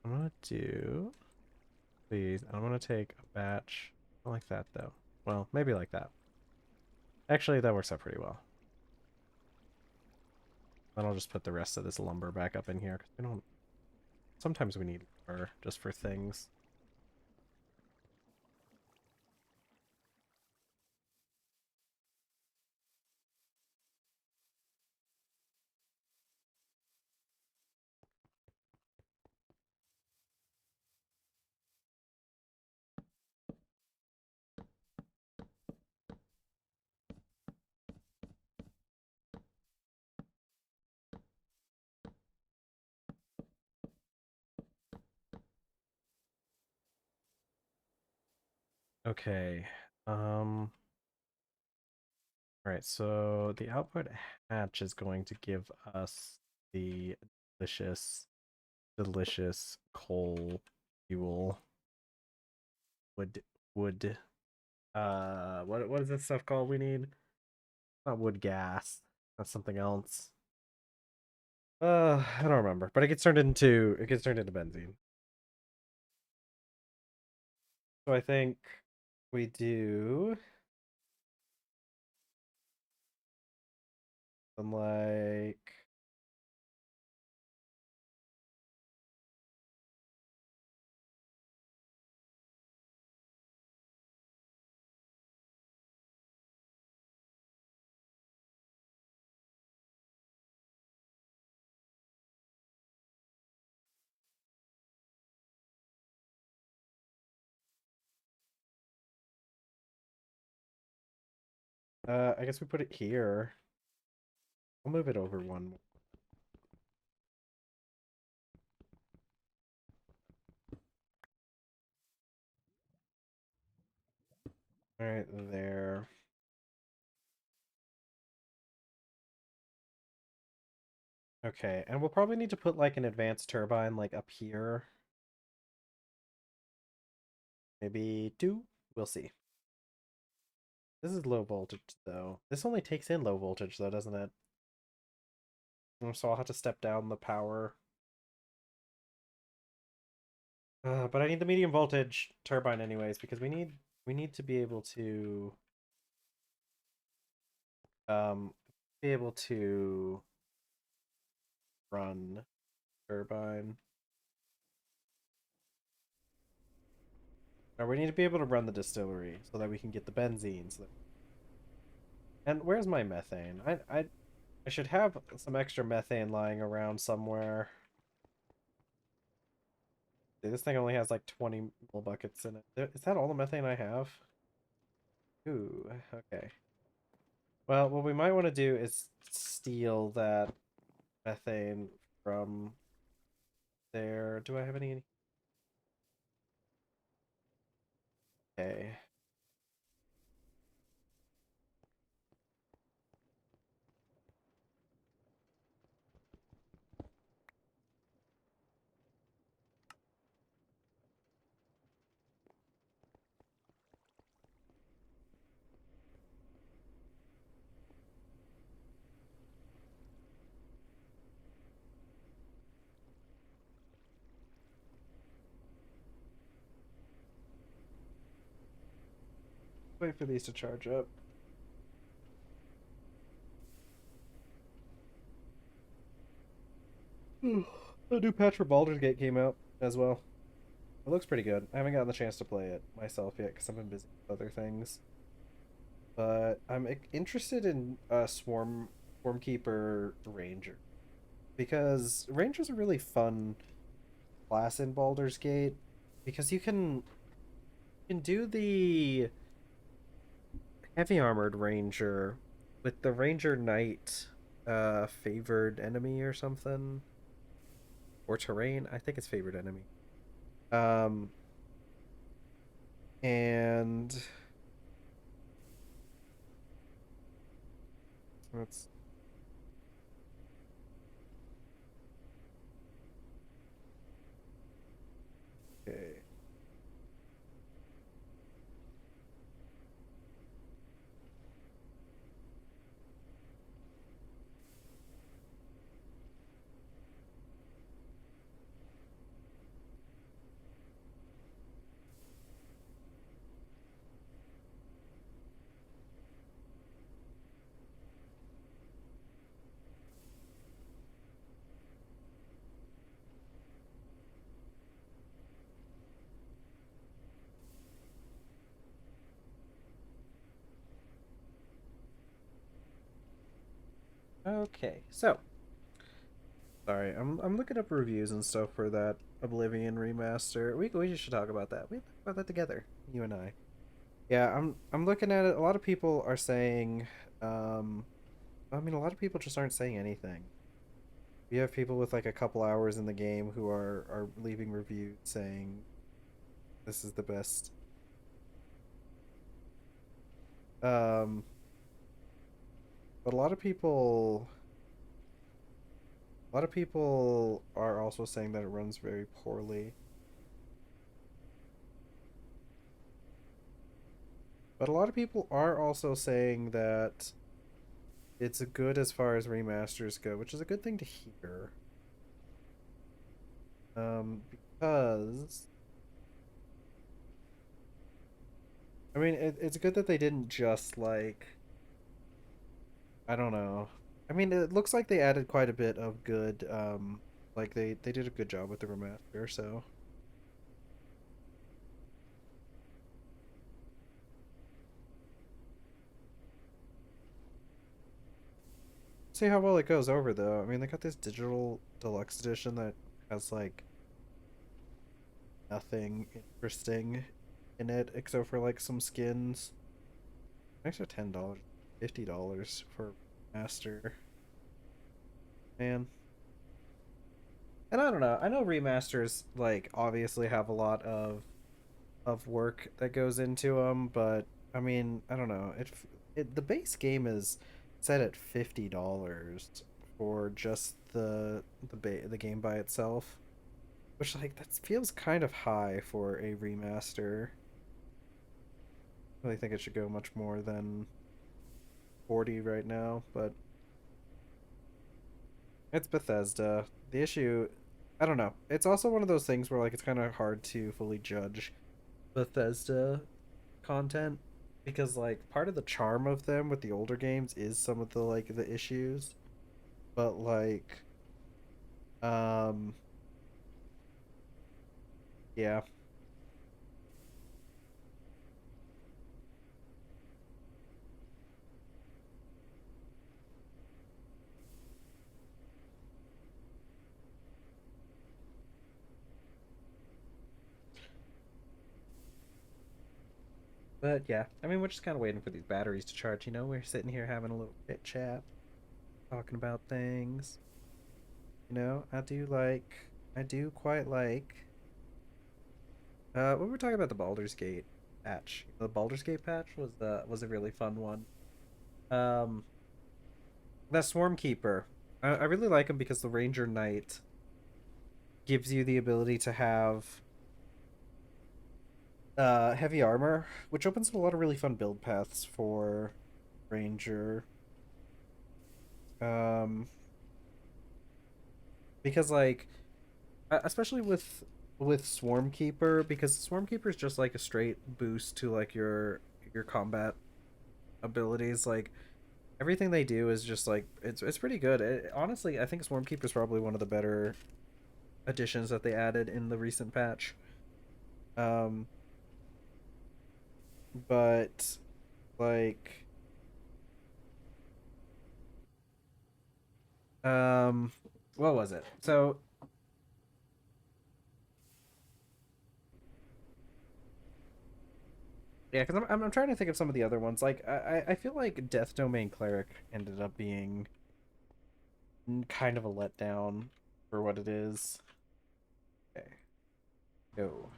I'm gonna do, please. I'm gonna take a batch. I like that though. Well, maybe like that. Actually, that works out pretty well. Then I'll just put the rest of this lumber back up in here because we don't. Sometimes we need lumber just for things. Okay. All right, so the output hatch is going to give us the delicious, delicious coal fuel. Wood, wood. What is this stuff called? We need not wood gas. That's something else. I don't remember, but it gets turned into benzene. So I think we do some like I guess we put it here. I'll move it over one. All right, there. Okay, and we'll probably need to put like an advanced turbine like up here. Maybe two? We'll see. This is low voltage though. This only takes in low voltage though, doesn't it? So I'll have to step down the power. But I need the medium voltage turbine anyways because we need to be able to um be able to run turbine. Now we need to be able to run the distillery so that we can get the benzene. And where's my methane? I should have some extra methane lying around somewhere. See, this thing only has like 20 mil buckets in it. Is that all the methane I have? Ooh, okay. Well, what we might want to do is steal that methane from there. Do I have any? Okay. Wait for these to charge up. The new patch for Baldur's Gate came out as well. It looks pretty good. I haven't gotten the chance to play it myself yet because I've been busy with other things. But I'm interested in Swarmkeeper Ranger because Ranger's a really fun class in Baldur's Gate because you can do the heavy armored Ranger with the Ranger Knight favored enemy or something, or terrain. I think it's favored enemy. Um and let's okay. Okay, so sorry, I'm looking up reviews and stuff for that Oblivion remaster. We should talk about that. We talk about that together, you and I. Yeah, I'm looking at it. A lot of people are saying, um, I mean, a lot of people just aren't saying anything. You have people with like a couple hours in the game who are leaving reviews saying this is the best. Um, but a lot of people are also saying that it runs very poorly. But a lot of people are also saying that it's good as far as remasters go, which is a good thing to hear. Because I mean, it's good that they didn't just like I don't know. I mean, it looks like they added quite a bit of good. Like they did a good job with the remaster. So see how well it goes over though. I mean, they got this digital deluxe edition that has like nothing interesting in it except for like some skins. Extra $10, $50 for master. Man. And I don't know. I know remasters like obviously have a lot of work that goes into them, but I mean, I don't know. The base game is set at $50 for just the game by itself, which like that feels kind of high for a remaster. I really think it should go much more than 40 right now, but it's Bethesda. The issue, I don't know. It's also one of those things where like it's kind of hard to fully judge Bethesda content because like part of the charm of them with the older games is some of the like the issues, but like um yeah, But yeah, I mean, we're just kind of waiting for these batteries to charge. You know, we're sitting here having a little chit chat, talking about things. You know, I do quite like. We were talking about the Baldur's Gate patch. The Baldur's Gate patch was a really fun one. Um, that Swarm Keeper, I really like him because the Ranger Knight gives you the ability to have heavy armor, which opens up a lot of really fun build paths for Ranger. Um, because like especially with Swarm Keeper, because Swarm Keeper is just like a straight boost to like your combat abilities. Like everything they do is just like it's pretty good. Honestly, I think Swarm Keeper is probably one of the better additions that they added in the recent patch. Um, but like um, what was it? So yeah, because I'm trying to think of some of the other ones. Like I feel like Death Domain Cleric ended up being kind of a letdown for what it is. Okay, go.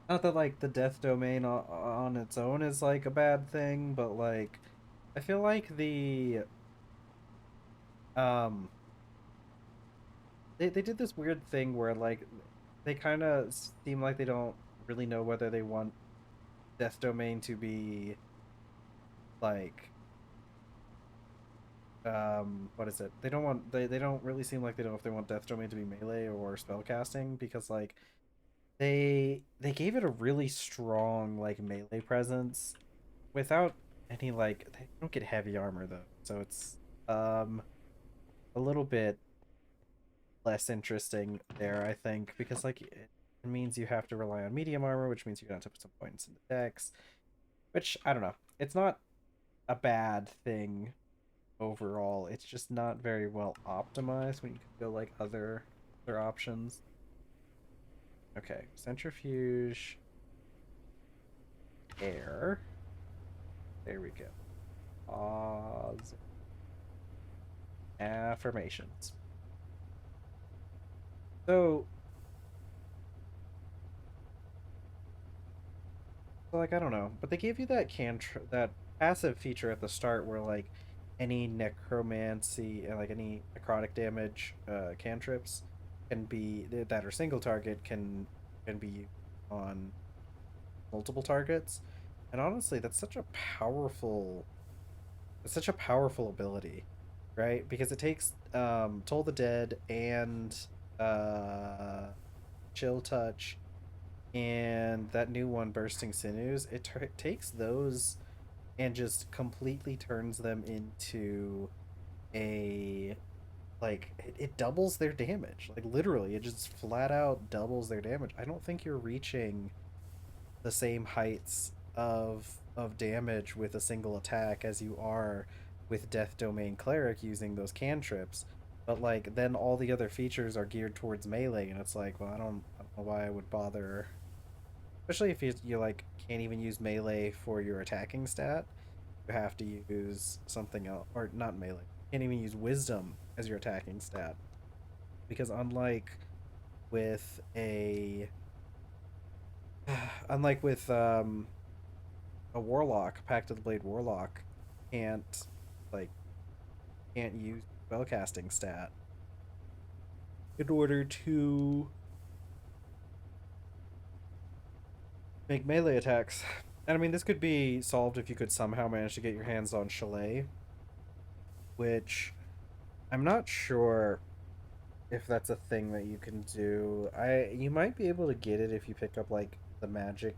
Not that like the Death Domain on its own is like a bad thing, but like I feel like the um they did this weird thing where like they kind of seem like they don't really know whether they want Death Domain to be like what is it? They don't really seem like they know if they want Death Domain to be melee or spellcasting because like they gave it a really strong like melee presence without any like they don't get heavy armor though. So it's um a little bit less interesting there, I think, because like it means you have to rely on medium armor, which means you're gonna have to put some points in the decks, which I don't know. It's not a bad thing overall. It's just not very well optimized when you can go like other options. Okay, centrifuge, air. There we go. Pause. Affirmations. So, like I don't know, but they gave you that that passive feature at the start where like any necromancy and like any necrotic damage cantrips can be that are single target can be used on multiple targets. And honestly, that's such a powerful ability, right? Because it takes Toll the Dead and uh Chill Touch and that new one, Bursting Sinews. Takes those and just completely turns them into a like it doubles their damage. Like literally, it just flat out doubles their damage. I don't think you're reaching the same heights of damage with a single attack as you are with Death Domain Cleric using those cantrips. But like then all the other features are geared towards melee, and it's like, well, I don't know why I would bother, especially if you like can't even use melee for your attacking stat. You have to use something else, or not melee. You can't even use wisdom as your attacking stat because with a unlike with a warlock, Pact of the Blade warlock can't like can't use spellcasting stat in order to make melee attacks. And I mean, this could be solved if you could somehow manage to get your hands on Chalet, which I'm not sure if that's a thing that you can do. You might be able to get it if you pick up like the magic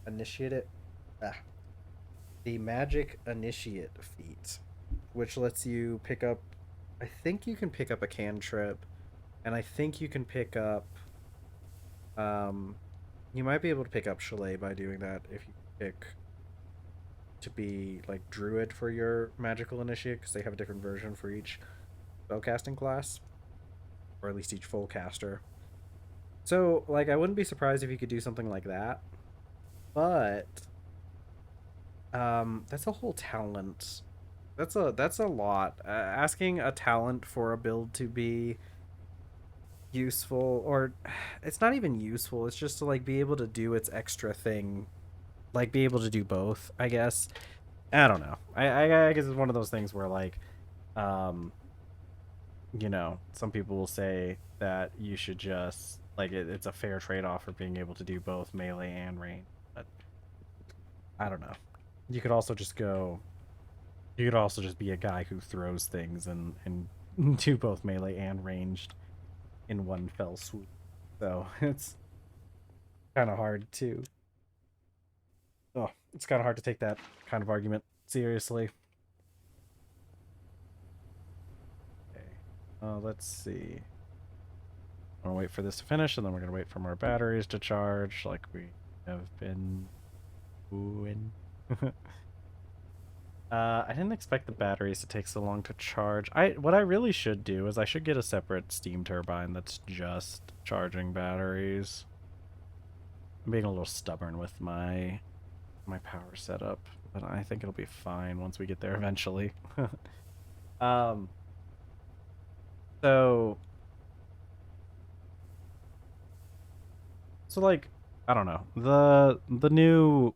initiative ah, the magic initiate feat, which lets you pick up I think you can pick up a cantrip and I think you can pick up um you might be able to pick up Chalet by doing that if you pick to be like druid for your magical initiate because they have a different version for each spellcasting class, or at least each full caster. So, like, I wouldn't be surprised if you could do something like that. But that's a whole talent. That's a lot. Asking a talent for a build to be useful, or it's not even useful. It's just to like be able to do its extra thing, like be able to do both. I guess. I don't know. I guess it's one of those things where like, um, some people will say that you should just like it's a fair trade off for being able to do both melee and range. But I don't know. You could also just go. You could also just be a guy who throws things and do both melee and ranged in one fell swoop. So it's kind of hard to. Oh, it's kind of hard to take that kind of argument seriously. Okay. Let's see. I'm gonna wait for this to finish, and then we're gonna wait for more batteries to charge, like we have been doing. I didn't expect the batteries to take so long to charge. What I really should do is I should get a separate steam turbine that's just charging batteries. I'm being a little stubborn with my power setup, but I think it'll be fine once we get there eventually. um so like I don't know. The new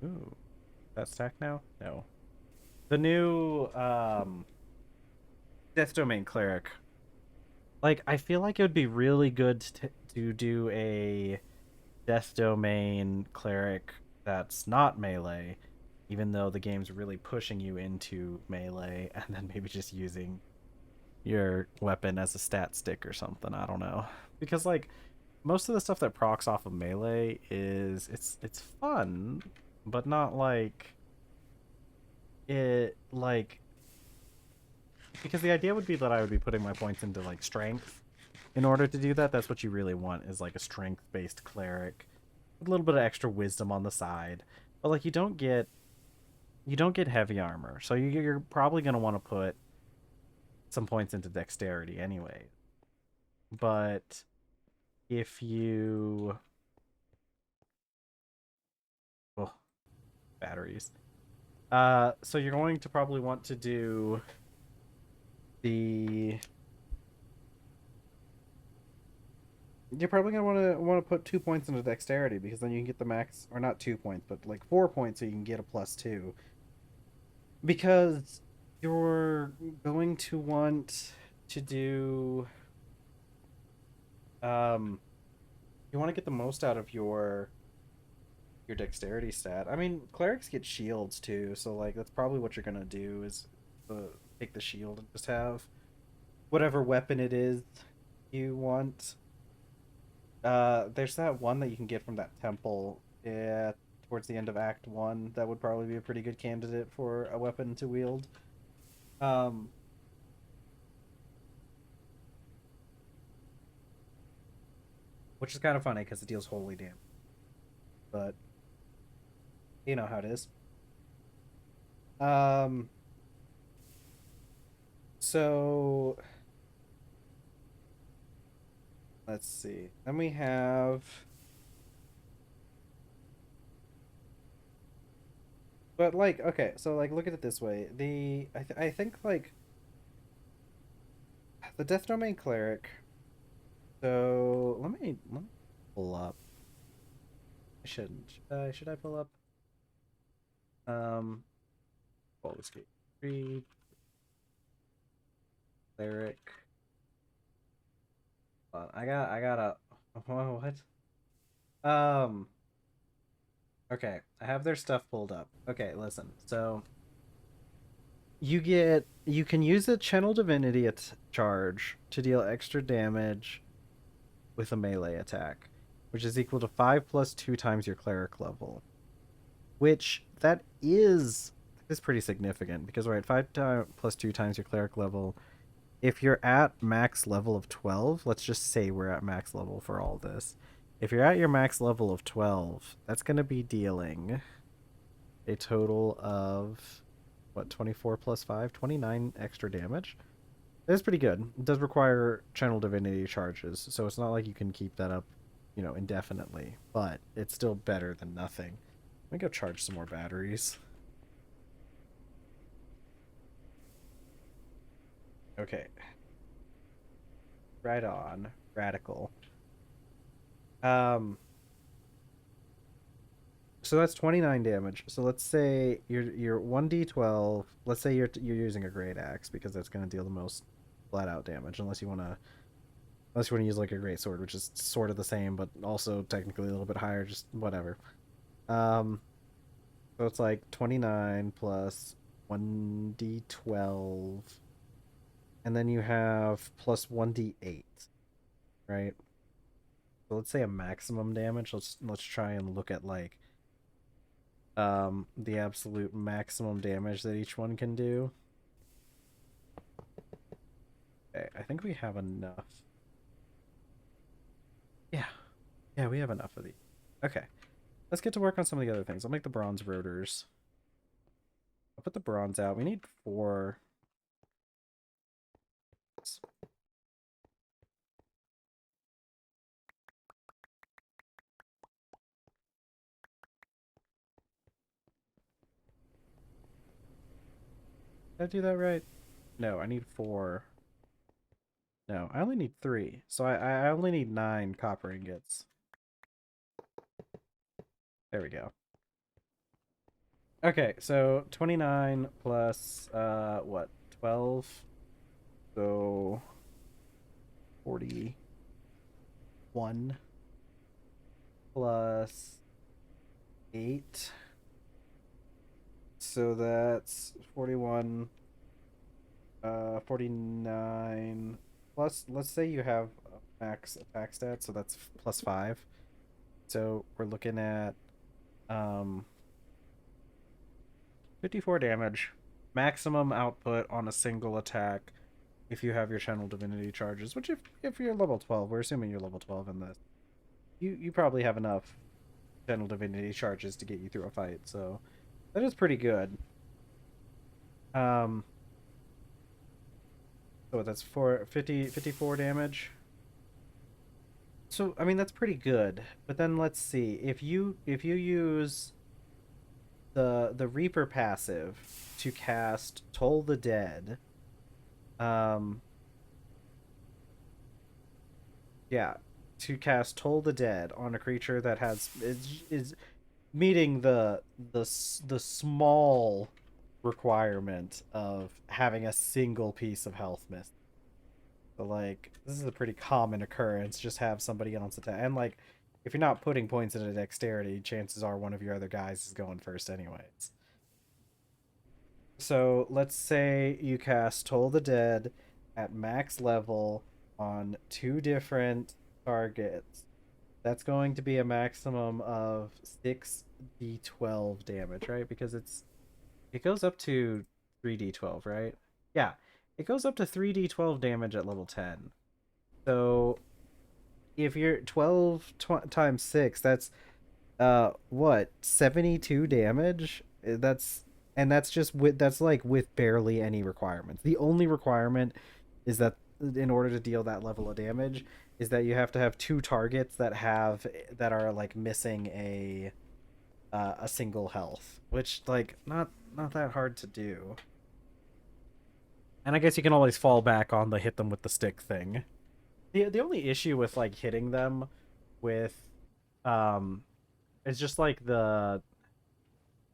ooh, that stack now? No. The new Death Domain Cleric. Like I feel like it would be really good to do a Death Domain Cleric that's not melee, even though the game's really pushing you into melee, and then maybe just using your weapon as a stat stick or something. I don't know. Because like most of the stuff that procs off of melee is it's fun, but not like it like because the idea would be that I would be putting my points into like strength in order to do that. That's what you really want is like a strength based cleric with a little bit of extra wisdom on the side. But like you don't get heavy armor. So you're probably going to want to put some points into dexterity anyway. But if you oh, batteries. So you're going to probably want to do the you're probably gonna want to put 2 points into dexterity because then you can get the max, or not 2 points, but like 4 points, so you can get a +2. Because you're going to want to do um you want to get the most out of your dexterity stat. I mean, clerics get shields too, so like that's probably what you're gonna do is take the shield and just have whatever weapon it is you want. There's that one that you can get from that temple towards the end of Act 1 that would probably be a pretty good candidate for a weapon to wield. Um, which is kind of funny because it deals holy damage, but you know how it is. Um, so let's see. Then we have. But like, okay, so like, look at it this way. I think like the Death Domain Cleric. So let me pull up. I shouldn't. Should I pull up? Um, Baldur's Escape 3 Cleric. I got a what? Um, okay, I have their stuff pulled up. Okay, listen. So you can use a Channel Divinity charge to deal extra damage with a melee attack, which is equal to 5 plus 2 times your cleric level. Which that is pretty significant because right, 5 plus 2 times your cleric level. If you're at max level of 12, let's just say we're at max level for all this. If you're at your max level of 12, that's going to be dealing a total of what, 24 plus 5, 29 extra damage. It's pretty good. It does require channel divinity charges, so it's not like you can keep that up, indefinitely, but it's still better than nothing. Let me go charge some more batteries. Okay. Right on. Radical. Um, so that's 29 damage. So let's say you're 1d12. Let's say you're using a great axe because that's going to deal the most flat out damage unless you want to use like a great sword, which is sort of the same but also technically a little bit higher, just whatever. Um so it's like 29 plus 1d12, and then you have plus 1d8, right? So let's say a maximum damage. Let's try and look at like the absolute maximum damage that each one can do. Okay, I think we have enough. Yeah. Yeah, we have enough of these. Okay. Let's get to work on some of the other things. I'll make the bronze rotors. I'll put the bronze out. We need 4. Did I do that right? No, I need 4. No, I only need 3. So I only need 9 copper ingots. There we go. Okay, so 29 plus what? 12. So 41 plus 8. So that's 41, 49 plus, let's say you have a max attack stat, so that's plus 5. So we're looking at 54 damage, maximum output on a single attack if you have your channel divinity charges, which if you're level 12, we're assuming you're level 12 in this, you probably have enough channel divinity charges to get you through a fight, so that is pretty good. Um so that's 54 damage. So I mean that's pretty good. But then let's see. If you use the Reaper passive to cast Toll the Dead, um yeah, to cast Toll the Dead on a creature that is meeting the small requirement of having a single piece of health miss. So like this is a pretty common occurrence. Just have somebody else attack, and like if you're not putting points into dexterity, chances are one of your other guys is going first anyways. So let's say you cast Toll the Dead at max level on 2 different targets. That's going to be a maximum of 6d12 damage, right? Because it goes up to 3d12, right? Yeah, it goes up to 3d12 damage at level 10. So if you're 12 times 6, that's what, 72 damage. That's just that's like with barely any requirements. The only requirement is that in order to deal that level of damage is that you have to have 2 targets that are like missing a single health, which like not that hard to do. And I guess you can always fall back on the hit them with the stick thing. The only issue with like hitting them with um it's just like the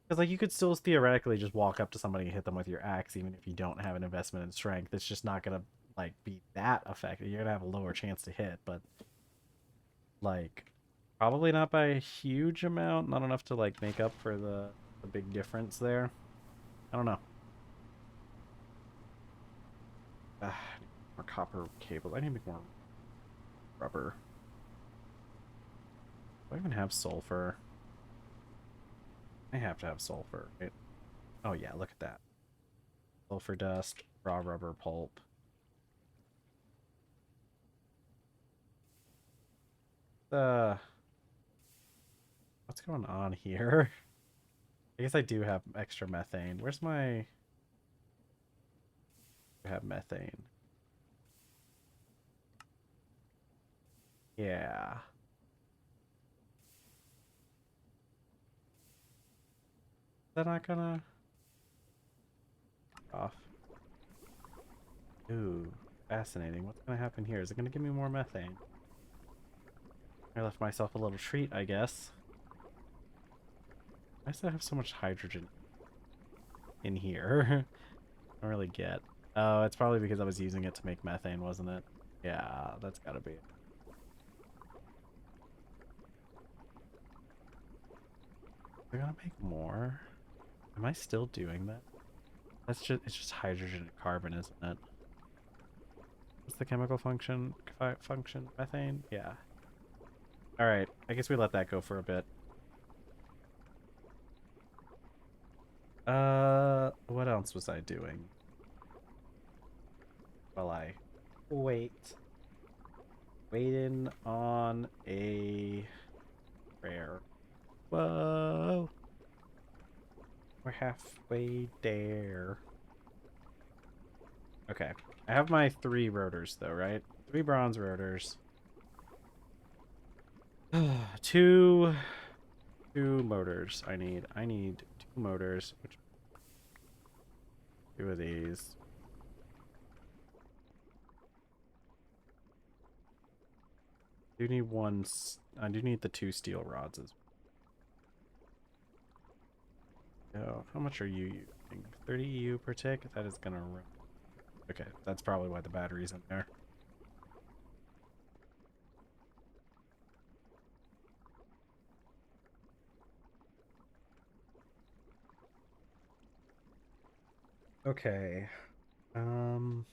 because like you could still theoretically just walk up to somebody and hit them with your axe even if you don't have an investment in strength. It's just not gonna like be that effective. You're gonna have a lower chance to hit, but like probably not by a huge amount, not enough to like make up for the big difference there. I don't know. I need more copper cables. I need to make more rubber. Do I even have sulfur? I have to have sulfur, right? Oh yeah, look at that. Sulfur dust, raw rubber pulp. What's going on here? I guess I do have extra methane. Where's my... I have methane. Yeah. Is that not gonna off? Ooh, fascinating. What's gonna happen here? Is it gonna give me more methane? I left myself a little treat, I guess. Why does it have so much hydrogen in here? I don't really get. Oh, it's probably because I was using it to make methane, wasn't it? Yeah, that's gotta be it. They're gonna make more? Am I still doing that? It's just hydrogen and carbon, isn't it? What's the chemical function? Methane? Yeah. Alright, I guess we let that go for a bit. What else was I doing? While I waiting on a prayer. Whoa! We're halfway there. Okay. I have my 3 rotors though, right? 3 bronze rotors. 2 motors I need. I need 2 motors, which 2 of these. I do need I do need the 2 steel rods as well. Oh, how much are you using? 30 EU per tick? That is gonna run. Okay, that's probably why the battery's in there. Okay. Um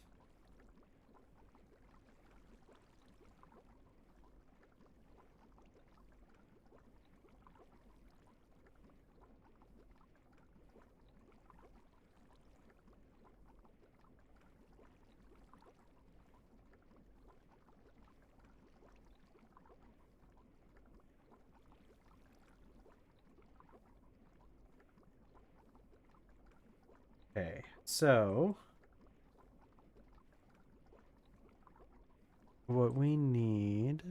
okay. So, what we need.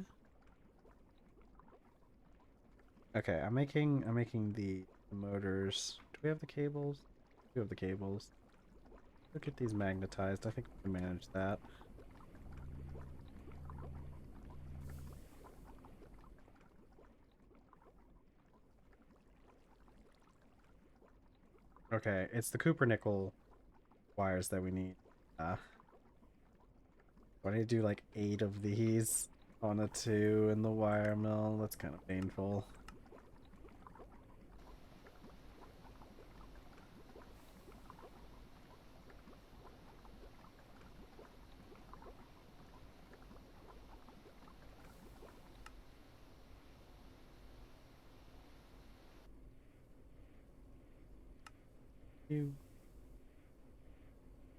Okay, I'm making the motors. Do we have the cables? We have the cables. Look at these magnetized. I think we can manage that. Okay, it's the Cooper nickel wires that we need. I need to do like 8 of these on a 2 in the wire mill. That's kind of painful.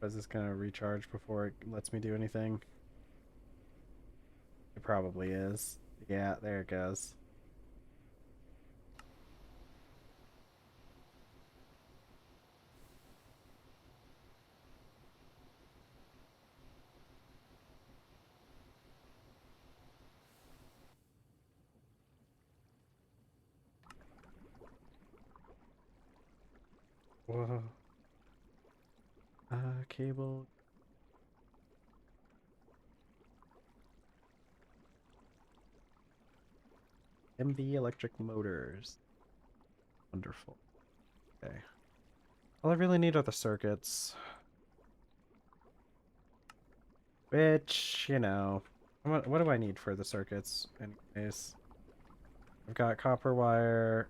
Is this gonna recharge before it lets me do anything? It probably is. Yeah, there it goes. Whoa. Cable. MV electric motors. Wonderful. Okay. All I really need are the circuits. Which, you know, what do I need for the circuits anyways? I've got copper wire,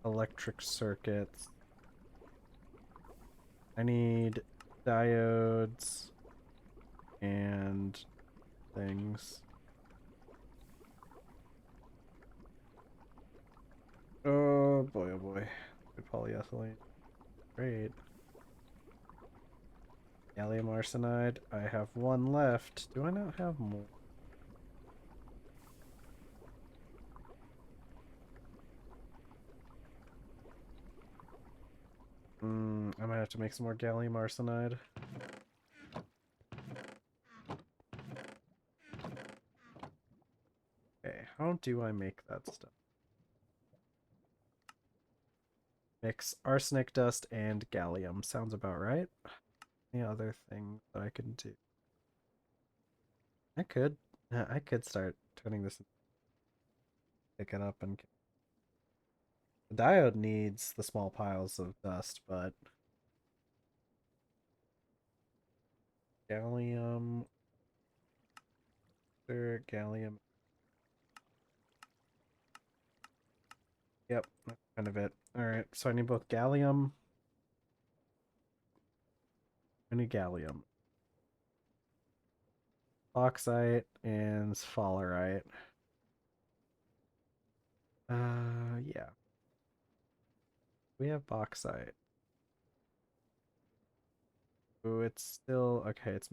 electric circuits. I need diodes and things. Oh boy, oh boy. Good polyethylene. Great. Gallium arsenide. I have 1 left. Do I not have more? I might have to make some more gallium arsenide. Okay. do I make that stuff? Mix arsenic dust and gallium. Sounds about right. Any other thing that I can do? I could start turning this, pick it up, and the diode needs the small piles of dust, but gallium, gallium. Yep, that's kind of it. All right, so I need both gallium. I need gallium, bauxite, and sphalerite. Yeah. We have bauxite. Ooh, it's still okay. It's